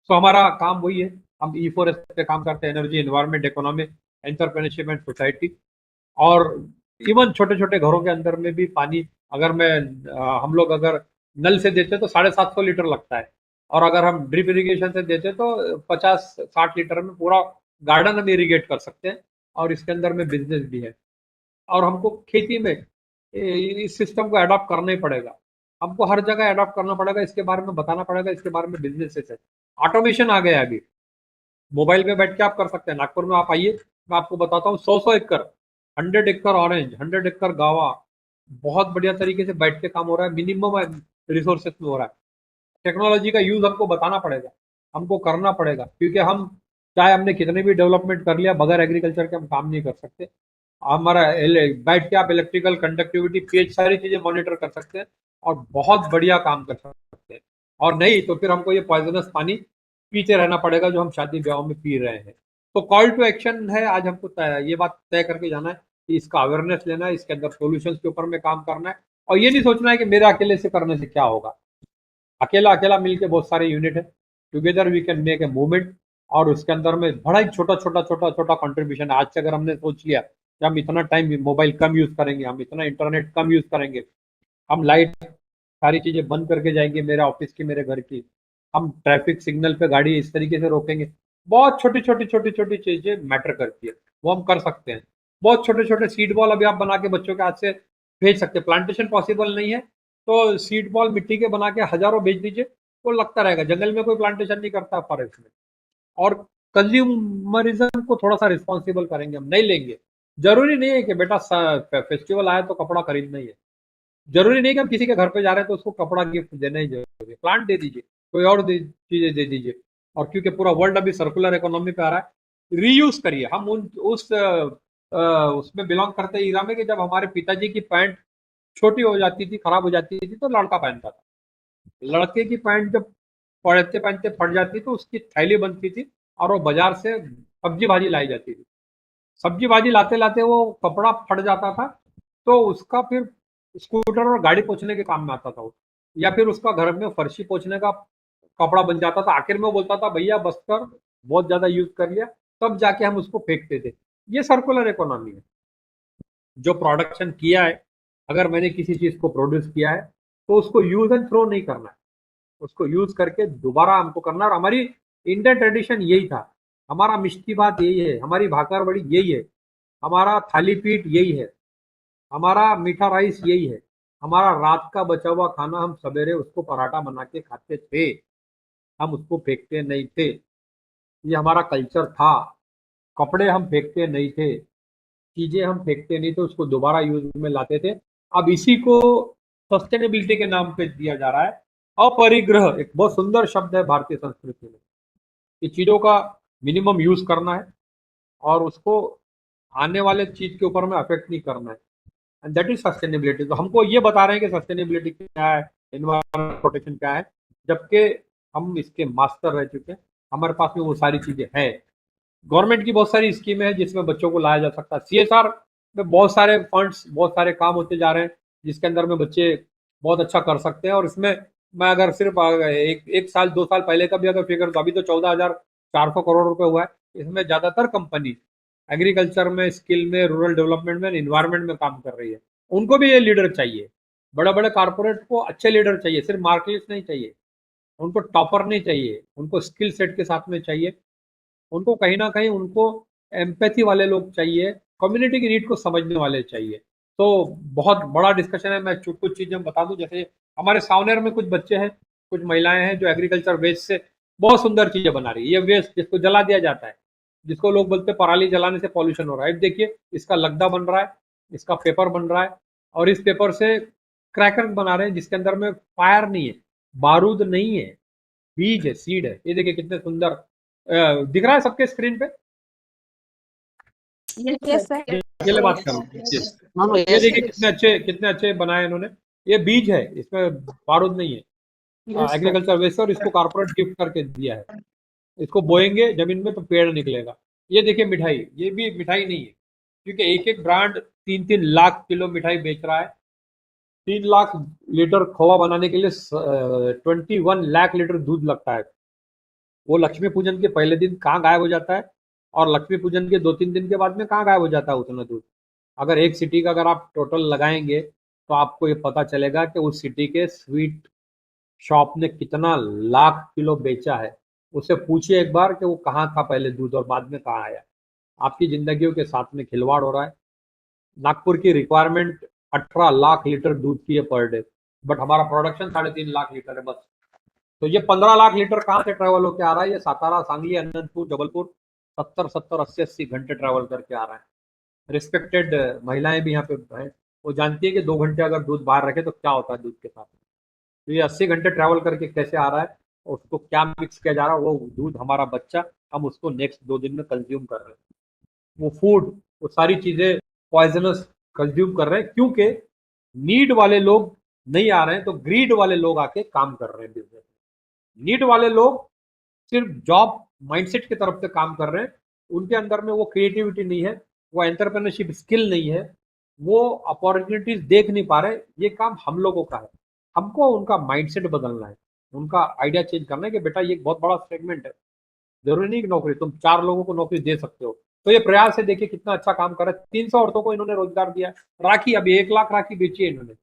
तो हमारा काम वही है, हम E4S पे काम करते हैं, energy, environment, economy, entrepreneurship and society. और इवन छोटे छोटे घरों के अंदर में भी पानी अगर हम लोग अगर नल से देते तो 750 लीटर लगता है, और अगर हम ड्रिप इरिगेशन से देते तो 50-60 लीटर में पूरा गार्डन हम इरिगेट कर सकते हैं। और इसके अंदर में बिजनेस भी है, और हमको खेती में इस सिस्टम को अडॉप्ट करना ही पड़ेगा, हमको हर जगह अडॉप्ट करना पड़ेगा, इसके बारे में बताना पड़ेगा, इसके बारे में बिजनेसेस है। ऑटोमेशन आ गया है अभी, मोबाइल में बैठ के आप कर सकते हैं। नागपुर में आप आइए, मैं आपको बताता हूँ, 100 एकड़, 100 एकड़ ऑरेंज, 100 एकड़ गावा, बहुत बढ़िया तरीके से बैठ के काम हो रहा है, मिनिमम रिसोर्सेस में हो रहा है। टेक्नोलॉजी का यूज हमको बताना पड़ेगा, हमको करना पड़ेगा, क्योंकि हम चाहे हमने कितने भी डेवलपमेंट कर लिया, बगैर एग्रीकल्चर के हम काम नहीं कर सकते। हमारा बैठ के आप इलेक्ट्रिकल, कंडक्टिविटी, pH सारी चीजें मॉनिटर कर सकते हैं और बहुत बढ़िया काम कर सकते हैं। और नहीं तो फिर हमको ये पॉइजनस पानी पीते रहना पड़ेगा जो हम शादी ब्याह में पी रहे हैं। तो कॉल टू एक्शन है, आज हमको ये बात तय करके जाना है कि इसका अवेयरनेस लेना है, इसके अंदर सोल्यूशन के ऊपर में काम करना है, और ये नहीं सोचना है कि मेरे अकेले से करने से क्या होगा। अकेला मिलके बहुत सारे यूनिट है, together we can make a movement, और उसके अंदर में बड़ा ही छोटा कंट्रीब्यूशन है। आज से अगर हमने सोच लिया कि हम इतना टाइम मोबाइल कम यूज करेंगे, हम इतना इंटरनेट कम यूज करेंगे, हम लाइट सारी चीजें बंद करके जाएंगे, मेरे ऑफिस की, मेरे घर की, हम ट्रैफिक सिग्नल पे गाड़ी इस तरीके से रोकेंगे, बहुत छोटी चीजें मैटर करती है, वो हम कर सकते हैं। बहुत छोटे सीड बॉल अभी आप बना के बच्चों के हाथ से भेज सकते हैं। प्लांटेशन पॉसिबल नहीं है तो सीड बॉल मिट्टी के बना के हजारों भेज दीजिए, वो लगता रहेगा। जंगल में कोई प्लांटेशन नहीं करता, फॉरेस्ट में। और कंज्यूमरिज्म को थोड़ा सा रिस्पॉन्सिबल करेंगे, हम नहीं लेंगे। जरूरी नहीं है कि बेटा फेस्टिवल आया तो कपड़ा खरीदना ही है, जरूरी नहीं कि हम किसी के घर पे जा रहे हैं तो उसको कपड़ा गिफ्ट देना ही जरूरी है। प्लांट दे दीजिए, कोई और चीजें दे दीजिए। और क्योंकि पूरा वर्ल्ड अभी सर्कुलर इकोनॉमी पे आ रहा है, रीयूज करिए। हम उसमें बिलोंग करते हैं ईरा में कि जब हमारे पिताजी की पैंट छोटी हो जाती थी, खराब हो जाती थी, तो लड़का पहनता था। लड़के की पैंट जब पहनते पहनते फट जाती तो उसकी थैली बनती थी और वो बाजार से सब्जी भाजी लाई जाती थी। सब्जी भाजी लाते लाते वो कपड़ा फट जाता था, तो उसका फिर स्कूटर और गाड़ी पोछने के काम में आता था वो, या फिर उसका घर में फर्शी पोछने का कपड़ा बन जाता था। आखिर में वो बोलता था भैया बस कर, बहुत ज्यादा यूज कर लिया, तब जाके हम उसको फेंकते थे। ये सर्कुलर इकोनॉमी है। जो प्रोडक्शन किया है, अगर मैंने किसी चीज को प्रोड्यूस किया है तो उसको यूज एंड थ्रो नहीं करना है, उसको यूज करके दोबारा हमको करना। और हमारी इंडियन ट्रेडिशन यही था, हमारा मिष्टी भात यही है, हमारी भाकर बड़ी यही है, हमारा थाली पीठ यही है, हमारा मीठा राइस यही है, हमारा रात का बचा हुआ खाना हम सवेरे उसको पराठा बना के खाते थे, हम उसको फेंकते नहीं थे। ये हमारा कल्चर था। कपड़े हम फेंकते नहीं थे, चीजें हम फेंकते नहीं थे, उसको दोबारा यूज में लाते थे। अब इसी को सस्टेनेबिलिटी के नाम पे दिया जा रहा है। अपरिग्रह एक बहुत सुंदर शब्द है भारतीय संस्कृति में, कि चीजों का मिनिमम यूज करना है और उसको आने वाले चीज के ऊपर में अफेक्ट नहीं करना है, एंड दैट इज सस्टेनेबिलिटी। तो हमको ये बता रहे हैं कि सस्टेनेबिलिटी क्या है, एनवायरमेंट प्रोटेक्शन क्या है, जबकि हम इसके मास्टर रह चुके हैं, हमारे पास में वो सारी चीजें हैं। गवर्नमेंट की बहुत सारी स्कीमें हैं जिसमें बच्चों को लाया जा सकता है। CSR में बहुत सारे फंड्स, बहुत सारे काम होते जा रहे हैं जिसके अंदर में बच्चे बहुत अच्छा कर सकते हैं। और इसमें मैं अगर सिर्फ एक साल 2 साल पहले का भी अगर फिगर, तो अभी तो 14,400 करोड़ रुपए हुआ है। इसमें ज्यादातर कंपनी एग्रीकल्चर में, स्किल में, रूरल डेवलपमेंट में, इन्वायरमेंट में काम कर रही है। उनको भी ये लीडर चाहिए। बड़े बड़े कारपोरेट को अच्छे लीडर चाहिए, सिर्फ मार्केट नहीं चाहिए, उनको टॉपर नहीं चाहिए, उनको स्किल सेट के साथ में चाहिए। उनको कहीं ना कहीं उनको एम्पैथी वाले लोग चाहिए, कम्युनिटी की नीड को समझने वाले चाहिए। तो बहुत बड़ा डिस्कशन है। मैं कुछ चीजें बता दूं, जैसे हमारे सावनेर में कुछ बच्चे हैं, कुछ महिलाएं हैं जो एग्रीकल्चर वेस्ट से बहुत सुंदर चीजें बना रही है। ये वेस्ट जिसको जला दिया जाता है, जिसको लोग बोलते हैं पराली जलाने से पॉल्यूशन हो रहा है, देखिए इसका लगदा बन रहा है, इसका पेपर बन रहा है, और इस पेपर से क्रैकर बना रहे हैं जिसके अंदर में फायर नहीं है, बारूद नहीं है, बीज है, सीड है। ये देखिए कितने सुंदर दिख रहा है सबके स्क्रीन पे। Yes, sir. अकेले बात कर रहा हूँ। ये देखिए कितने अच्छे बनाए इन्होंने। ये बीज है, इसमें बारूद नहीं है, एग्रीकल्चर वेस्ट, और इसको कारपोरेट गिफ्ट करके दिया है। इसको बोएंगे जमीन में तो पेड़ निकलेगा। ये देखिए मिठाई, ये भी मिठाई नहीं है, क्योंकि एक एक ब्रांड 3-3 लाख किलो मिठाई बेच रहा है। 3 लाख लीटर खोआ बनाने के लिए 21 लाख लीटर दूध लगता है। वो लक्ष्मी पूजन के पहले दिन कहाँ गायब हो जाता है, और लक्ष्मी पूजन के 2-3 दिन के बाद में कहाँ गायब हो जाता है उतना दूध। अगर एक सिटी का अगर आप टोटल लगाएंगे तो आपको ये पता चलेगा कि उस सिटी के स्वीट शॉप ने कितना लाख किलो बेचा है। उससे पूछिए एक बार कि वो कहाँ था पहले दूध और बाद में कहाँ आया। आपकी जिंदगियों के साथ में खिलवाड़ हो रहा है। नागपुर की रिक्वायरमेंट 18 लाख लीटर दूध की है पर डे, बट हमारा प्रोडक्शन 3.5 लाख लीटर है बस। तो ये 15 लाख लीटर कहाँ से ट्रेवल होकर आ रहा है? ये सातारा, सांगली, अनंतपुर, जबलपुर 70-70, 80-80 घंटे ट्रेवल करके आ रहा है। रिस्पेक्टेड महिलाएं भी यहाँ पे हैं, वो जानती है कि 2 घंटे अगर दूध बाहर रखे तो क्या होता है दूध के साथ। तो ये 80 घंटे ट्रैवल करके कैसे आ रहा है, और उसको क्या मिक्स किया जा रहा है, वो दूध हमारा बच्चा, हम उसको नेक्स्ट 2 दिन में कंज्यूम कर रहे हैं। वो फूड, वो सारी चीजें पॉइजनस कंज्यूम कर रहे हैं, क्योंकि नीड वाले लोग नहीं आ रहे हैं, तो ग्रीड वाले लोग आके काम कर रहे हैं बिजनेस। नीड वाले लोग सिर्फ जॉब माइंडसेट की तरफ से काम कर रहे हैं, उनके अंदर में वो क्रिएटिविटी नहीं है, वो एंटरप्रेन्योरशिप स्किल नहीं है, वो अपॉर्चुनिटीज देख नहीं पा रहे। ये काम हम लोगों का है, हमको उनका माइंडसेट बदलना है, उनका आइडिया चेंज करना है कि बेटा ये एक बहुत बड़ा सेगमेंट है, जरूरी नहीं कि नौकरी, तुम 4 लोगों को नौकरी दे सकते हो। तो ये प्रयास है, देखिए कितना अच्छा काम कर रहा है। 300 औरतों को इन्होंने रोजगार दिया। राखी, अभी 1 लाख राखी बेची है इन्होंने,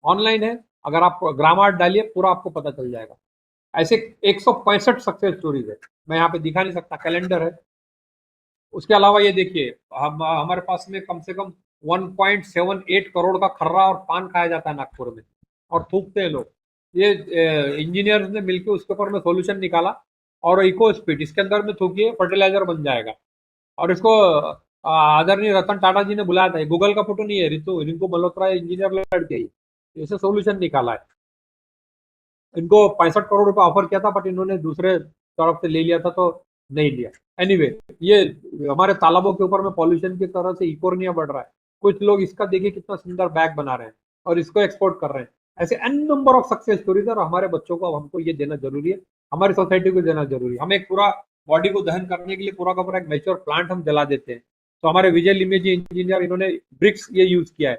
ऑनलाइन है, अगर आप ग्राम आर्ट डालिए पूरा आपको पता चल जाएगा। ऐसे 165 सक्सेस स्टोरीज है, मैं यहाँ पे दिखा नहीं सकता, कैलेंडर है। उसके अलावा ये देखिए, हमारे पास में कम से कम 1.78 करोड़ का खर्रा और पान खाया जाता है नागपुर में, और थूकते हैं लोग। ये इंजीनियर्स ने मिलकर उसके ऊपर में सोल्यूशन निकाला, और इको स्पीड इसके अंदर में थूकिए, फर्टिलाइजर बन जाएगा। और इसको आदरणीय रतन टाटा जी ने बुलाया था। गूगल का फोटो नहीं है, रिंकू मल्होत्रा इंजीनियर लड़के ही इसे सोल्यूशन निकाला है। इनको 65 करोड़ रुपए ऑफर किया था, बट इन्होंने दूसरे तरफ से ले लिया था तो नहीं लिया। एनीवे, ये हमारे तालाबों के ऊपर में पॉल्यूशन की तरह से इकोर्निया बढ़ रहा है। कुछ लोग इसका देखिए कितना सुंदर बैग बना रहे हैं और इसको एक्सपोर्ट कर रहे हैं। ऐसे an number of success stories, और हमारे बच्चों को, हमको ये देना जरूरी है, हमारी सोसाइटी को देना जरूरी है। हम एक पूरा बॉडी को दहन करने के लिए पूरा का पूरा एक मैच्योर प्लांट हम जला देते हैं। तो हमारे विजय लिमे जी इंजीनियर, इन्होंने ब्रिक्स ये यूज किया है।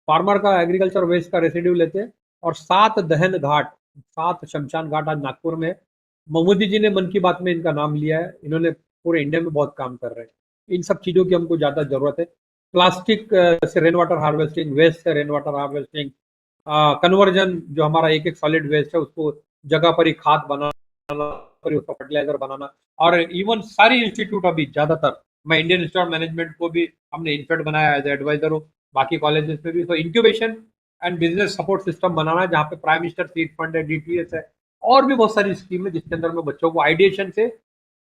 फार्मर का एग्रीकल्चर वेस्ट का रेसिड्यू लेते हैं और 7 दहन घाट, 7 शमशान घाट आज नागपुर में है। मोदी जी ने मन की बात में इनका नाम लिया है। इन्होंने पूरे इंडिया में बहुत काम कर रहे हैं। इन सब चीजों की हमको ज्यादा जरूरत है। प्लास्टिक से रेन वाटर हार्वेस्टिंग, वेस्ट से रेन वाटर हार्वेस्टिंग, कन्वर्जन, जो हमारा एक सॉलिड वेस्ट है उसको जगह पर ही खाद बनाना, पर उसका फर्टिलाइजर बनाना। और इवन सारी इंस्टीट्यूट अभी ज्यादातर, मैं इंडियन इंस्टीट्यूट ऑफ मैनेजमेंट को भी हमने इनफेक्ट बनाया एज एडवाइजर हूँ, बाकी कॉलेजेस में भी। तो incubation and business support system बनाना है, जहाँ पे प्राइम मिनिस्टर सीड फंड है, DTS है, और भी बहुत सारी स्कीम है जिसके अंदर में बच्चों को आइडिएशन से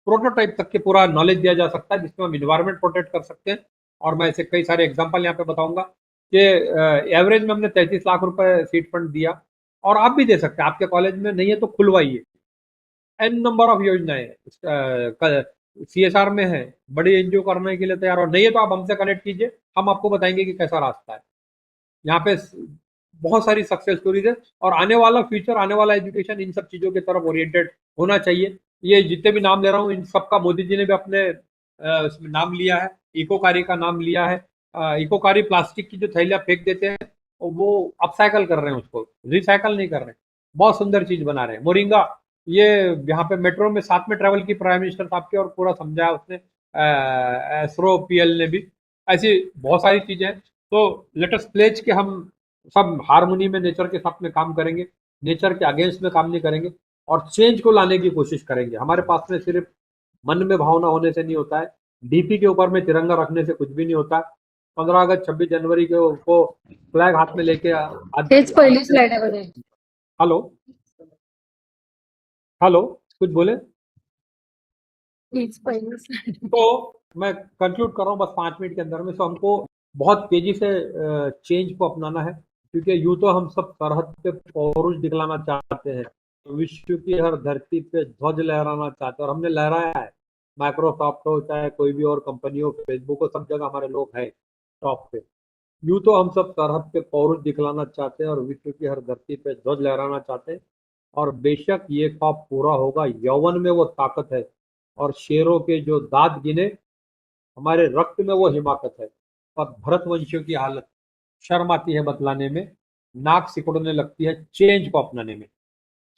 प्रोटोटाइप तक के पूरा नॉलेज दिया जा सकता है, जिसमें हम इन्वायरमेंट प्रोटेक्ट कर सकते हैं। और मैं ऐसे कई सारे एग्जांपल यहाँ पे बताऊंगा कि एवरेज में हमने 33 लाख रुपए सीड फंड दिया, और आप भी दे सकते हैं। आपके कॉलेज में नहीं है तो खुलवाइए। एन नंबर ऑफ योजनाएं CSR में है, बड़ी एनजीओ करने के लिए तैयार, और नहीं है तो आप हमसे कनेक्ट कीजिए, हम आपको बताएंगे कि कैसा रास्ता है। यहाँ पे बहुत सारी सक्सेस स्टोरीज है, और आने वाला फ्यूचर, आने वाला एजुकेशन इन सब चीजों की तरफ ओरिएंटेड होना चाहिए। ये जितने भी नाम ले रहा हूँ इन सबका मोदी जी ने भी अपने उसमें नाम लिया है, इकोकारी का नाम लिया है। इकोकारी प्लास्टिक की जो थैलियाँ फेंक देते हैं वो अपसाइकल कर रहे हैं, उसको रिसाइकल नहीं कर रहे हैं, बहुत सुंदर चीज बना रहे हैं। मोरिंगा, ये यहाँ पे मेट्रो में साथ में ट्रैवल की प्राइम मिनिस्टर साहब की, और पूरा समझाया उसने, एसरो पीएल ने भी। ऐसी बहुत सारी चीजें हैं। तो लेट अस प्लेज के हम सब हारमोनी में नेचर के साथ में काम करेंगे, नेचर के अगेंस्ट में काम नहीं करेंगे, और चेंज को लाने की कोशिश करेंगे। हमारे पास में सिर्फ मन में भावना होने से नहीं होता है, डीपी के ऊपर में तिरंगा रखने से कुछ भी नहीं होता। 15 अगस्त 26 जनवरी को फ्लैग हाथ में लेके पहिली स्लाइड आहे बघा. हेलो हेलो, कुछ बोले? प्लीज पहिली स्लाइड. तो मैं कंक्लूड कर रहा हूँ बस 5 मिनट के अंदर में। सो हमको बहुत तेजी से चेंज को अपनाना है, क्योंकि यूं तो हम सब सरहद पे पौरुष दिखलाना चाहते हैं, विश्व की हर धरती पे ध्वज लहराना चाहते हैं, और हमने लहराया है। माइक्रोसॉफ्ट हो, चाहे कोई भी और कंपनी हो, फेसबुक हो, सब जगह हमारे लोग हैं टॉप पे। यूं तो हम सब सरहद पे पौरुष दिखलाना चाहते हैं और विश्व की हर धरती पे ध्वज लहराना चाहते हैं, और बेशक ये ख्वाब पूरा होगा। यौवन में वो ताकत है, और शेरों के जो दांत गिने, हमारे रक्त में वो हिमाकत है। और भरतवंशियों की हालत, शर्म आती है बतलाने में, नाक सिकुड़ने लगती है चेंज को अपनाने में।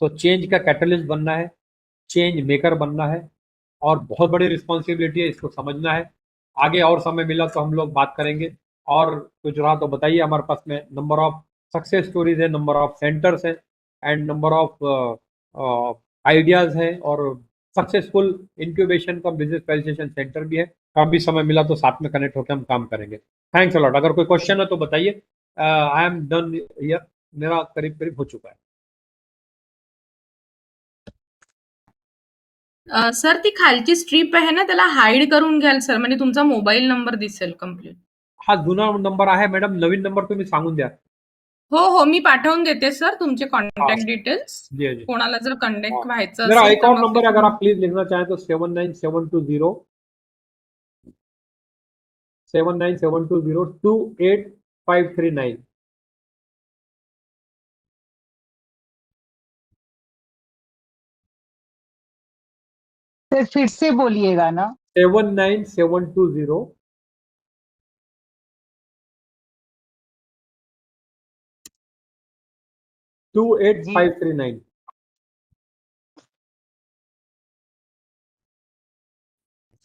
तो चेंज का कैटलिस्ट बनना है, चेंज मेकर बनना है, और बहुत बड़ी रिस्पॉन्सिबिलिटी है, इसको समझना है। आगे और समय मिला तो हम लोग बात करेंगे, और कुछ रहा तो बताइए। हमारे पास में नंबर ऑफ सक्सेस स्टोरीज है, नंबर ऑफ सेंटर्स है, एंड नंबर ऑफ आइडियाज है, और सक्सेसफुल इंक्यूबेशन का बिजनेस फैसिलिटेशन सेंटर भी है। कभी समय मिला तो साथ में कनेक्ट होकर हम काम करेंगे। Thanks a lot. अगर कोई क्वेश्चन है तो बताइए। आई एम डन हियर, मेरा करीब करीब हो चुका है। सर ती खालची स्ट्रीप आहे ना त्याला हाईड करून घ्याल सर, म्हणजे तुमचा मोबाईल नंबर दिसेल कम्प्लीट. हा जुना नंबर आहे मॅडम, नवीन नंबर तुम्ही सांगून द्या. हो मी पाठवून देते सर तुमचे कॉन्टॅक्ट डिटेल्स. जी जी, कोणाला जर कनेक्ट व्हायचं मेरा असेल एक तर और मग नंबर ते है, अगर आप प्लीज लिखना चाहें तो 79720 सर फिर से बोलिएगा ना. 79720 28539।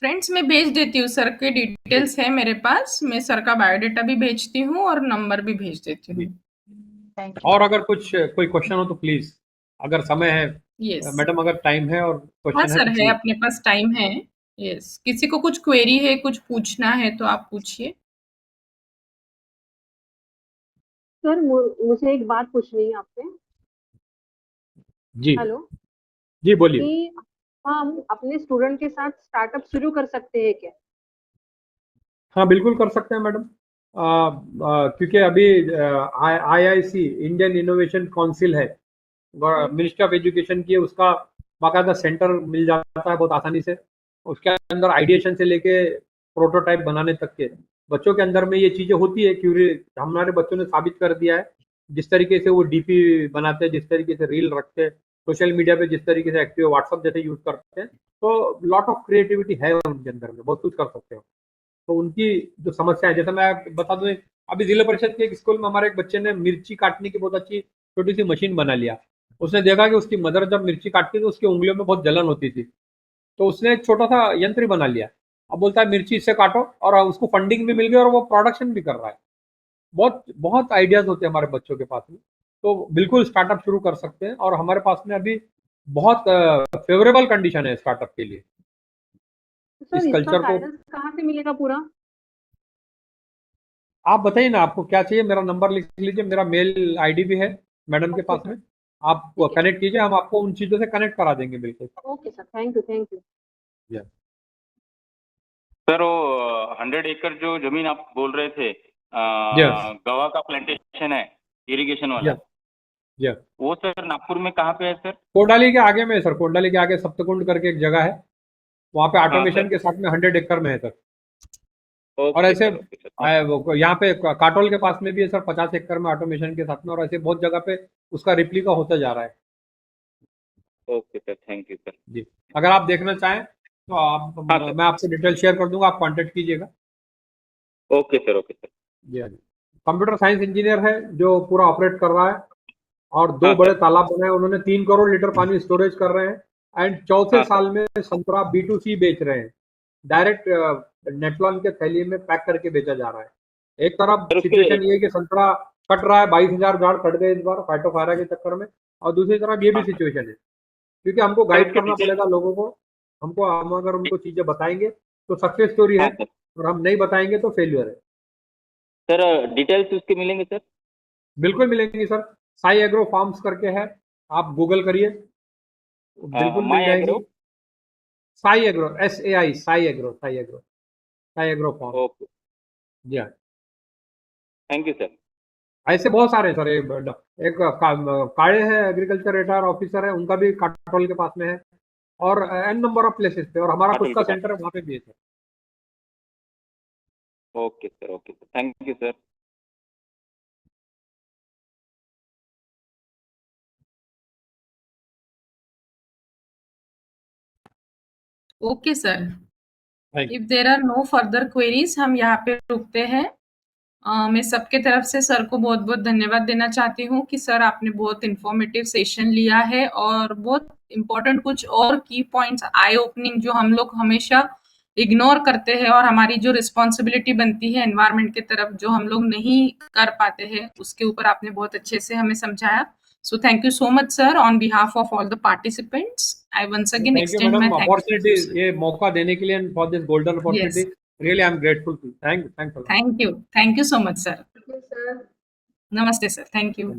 फ्रेंड्स मैं भेज देती हूँ, सर के डिटेल्स है मेरे पास. मैं सर का बायोडाटा भी भेजती हूँ और नंबर भी भेज देती हूँ. Thank you. और अगर कोई क्वेश्चन हो तो प्लीज, अगर समय है यस मैडम, अगर टाइम है और हाँ क्वेश्चन है सर तो है, प्लीज। अपने पास टाइम है. यस, किसी को कुछ क्वेरी है, कुछ पूछना है तो आप पूछिए. सर मुझे एक बात पूछनी है आपसे. जी हेलो. जी, बोलिए। कि हम अपने स्टूडेंट के साथ स्टार्टअप शुरू कर सकते हैं क्या? हाँ बिल्कुल कर सकते हैं मैडम, क्योंकि अभी IIC इंडियन इनोवेशन काउंसिल है, मिनिस्ट्री ऑफ एजुकेशन की है, उसका बाकायदा सेंटर मिल जाता है बहुत आसानी से। उसके अंदर आइडिएशन से लेके प्रोटोटाइप बनाने तक के बच्चों के अंदर में ये चीज़ें होती है। हमारे बच्चों ने साबित कर दिया है, जिस तरीके से वो डीपी बनाते हैं, जिस तरीके से रील रखते हैं, सोशल मीडिया पे जिस तरीके से एक्टिव, व्हाट्सअप जैसे यूज करते हैं, तो लॉट ऑफ क्रिएटिविटी है उनके अंदर में, बहुत कुछ कर सकते हो। तो उनकी जो समस्या है, जैसे मैं बता दूं, अभी जिला परिषद के एक स्कूल में हमारे एक बच्चे ने मिर्ची काटने की बहुत अच्छी छोटी सी मशीन बना लिया। उसने देखा कि उसकी मदर जब मिर्ची काटती तो उसकी उंगलियों में बहुत जलन होती थी, तो उसने एक छोटा सा यंत्र ही बना लिया। अब बोलता है मिर्ची इससे काटो, और उसको फंडिंग भी मिल गई और वो प्रोडक्शन भी कर रहा है। बहुत बहुत आइडियाज होते हैं हमारे बच्चों के पास में, तो बिल्कुल स्टार्टअप शुरू कर सकते हैं। और हमारे पास में अभी बहुत फेवरेबल कंडीशन है स्टार्टअप के लिए। सर इस इसका कल्चर को गाइडेंस कहाँ से मिलेगा पूरा? आप बताइए ना, आपको क्या चाहिए। मेरा नंबर लिख लीजिए, मेरा मेल आईडी भी है मैडम के ओके पास सर. में। आप ठीक है. कनेक्ट कीजिए, हम आपको उन चीज़ों से कनेक्ट करा देंगे बिल्कुल। Okay sir, thank you thank you. Sir वो 100 एकड़ जो जमीन आप बोल रहे थे, यस गवा का प्लांटेशन है, इरिगेशन वाला, यस यस, वो सर नागपुर में कहाँ पे है सर? कोडाली के आगे में है सर, कोडाली के आगे सप्तकुंड करके एक जगह है, वहाँ पे ऑटोमेशन सर. के साथ में 100 एकड़ में है सर। और ओके ऐसे सर, ओके सर. यहाँ पे काटोल के पास में भी है सर, 50 एकड़ में ऑटोमेशन के साथ में, और ऐसे बहुत जगह पे उसका रिप्लिका होता जा रहा है। Okay sir, thank you sir. जी, अगर आप देखना चाहें तो आप हाँ सर। मैं आपको डिटेल शेयर कर दूंगा, आप कांटेक्ट कीजिएगा। Okay sir, okay sir. जी हाँ जी। कंप्यूटर साइंस इंजीनियर है जो पूरा ऑपरेट कर रहा है, और 2 हाँ बड़े सर। तालाब बनाए उन्होंने, 3 करोड़ लीटर पानी स्टोरेज कर रहे हैं, एंड चौथे हाँ सर। साल में संतरा B2C बेच रहे हैं। डायरेक्ट नेटलॉन के थैली में पैक करके बेचा जा रहा है। एक तरफ सर उसके सिचुएशन ये है कि संतरा कट रहा है, 22,000 झाड़ कट गए इस बार फाइटोफायरा के चक्कर में, और दूसरी तरफ ये भी हाँ सर। सिचुएशन है, क्योंकि हमको सर गाइड उसके करना डिटेल पड़ेगा लोगों को। हम अगर उनको चीजें बताएंगे तो सक्सेस स्टोरी है, हाँ सर। और हम नहीं बताएंगे तो फेल्यूर है। सर डिटेल्स उसके मिलेंगे सर? बिल्कुल मिलेंगी सर। साई एग्रो फार्म्स करके है, आप गूगल करिए, बिल्कुल मिल माई जाएगी। Agro. Sai agro, SAI, Sai agro, Sai agro, Sai agro farm. Okay, जी हाँ, थैंक यू सर। ऐसे बहुत सारे हैं सर। एक काळे है, एग्रीकल्चर रिटायर ऑफिसर है, उनका भी काटोल के पास में है, और एन नंबर ऑफ प्लेसेस पे, और हमारा खुद काटोल का के पास। सेंटर है, वहाँ पे भी है sir. Okay sir, okay sir, thank you sir. Okay sir, thank you. If there are no further queries हम यहाँ पे रुकते हैं। मैं सबके तरफ से सर को बहुत बहुत धन्यवाद देना चाहती हूँ कि सर आपने बहुत इंफॉर्मेटिव सेशन लिया है, और बहुत इम्पोर्टेंट कुछ और की पॉइंट्स आई ओपनिंग जो हम लोग हमेशा इग्नोर करते हैं, और हमारी जो रिस्पॉन्सिबिलिटी बनती है एनवायरनमेंट की तरफ जो हम लोग नहीं कर पाते हैं, उसके ऊपर आपने बहुत अच्छे से हमें समझाया। So thank you so much sir on behalf of all the participants. I once again thank you extend my madam, thank opportunity, ये मौका देने के लिए, and for this golden opportunity, yes, really I am grateful. Thank you so much sir. Sir. नमस्ते sir, thank you.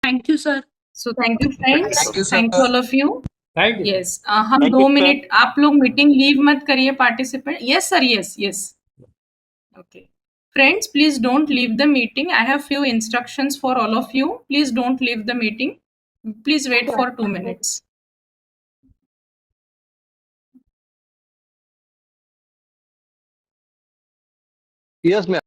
Thank you, sir. So thank you friends, thank you all of you. Thank you. Yes, हम Thank 2 you, sir. Minute, आप लोग meeting leave मत करिए participant. Yes sir, yes yes, okay. Friends, please don't leave the meeting. I have few instructions for all of you. Please don't leave the meeting. Please wait for 2 minutes. Yes ma'am.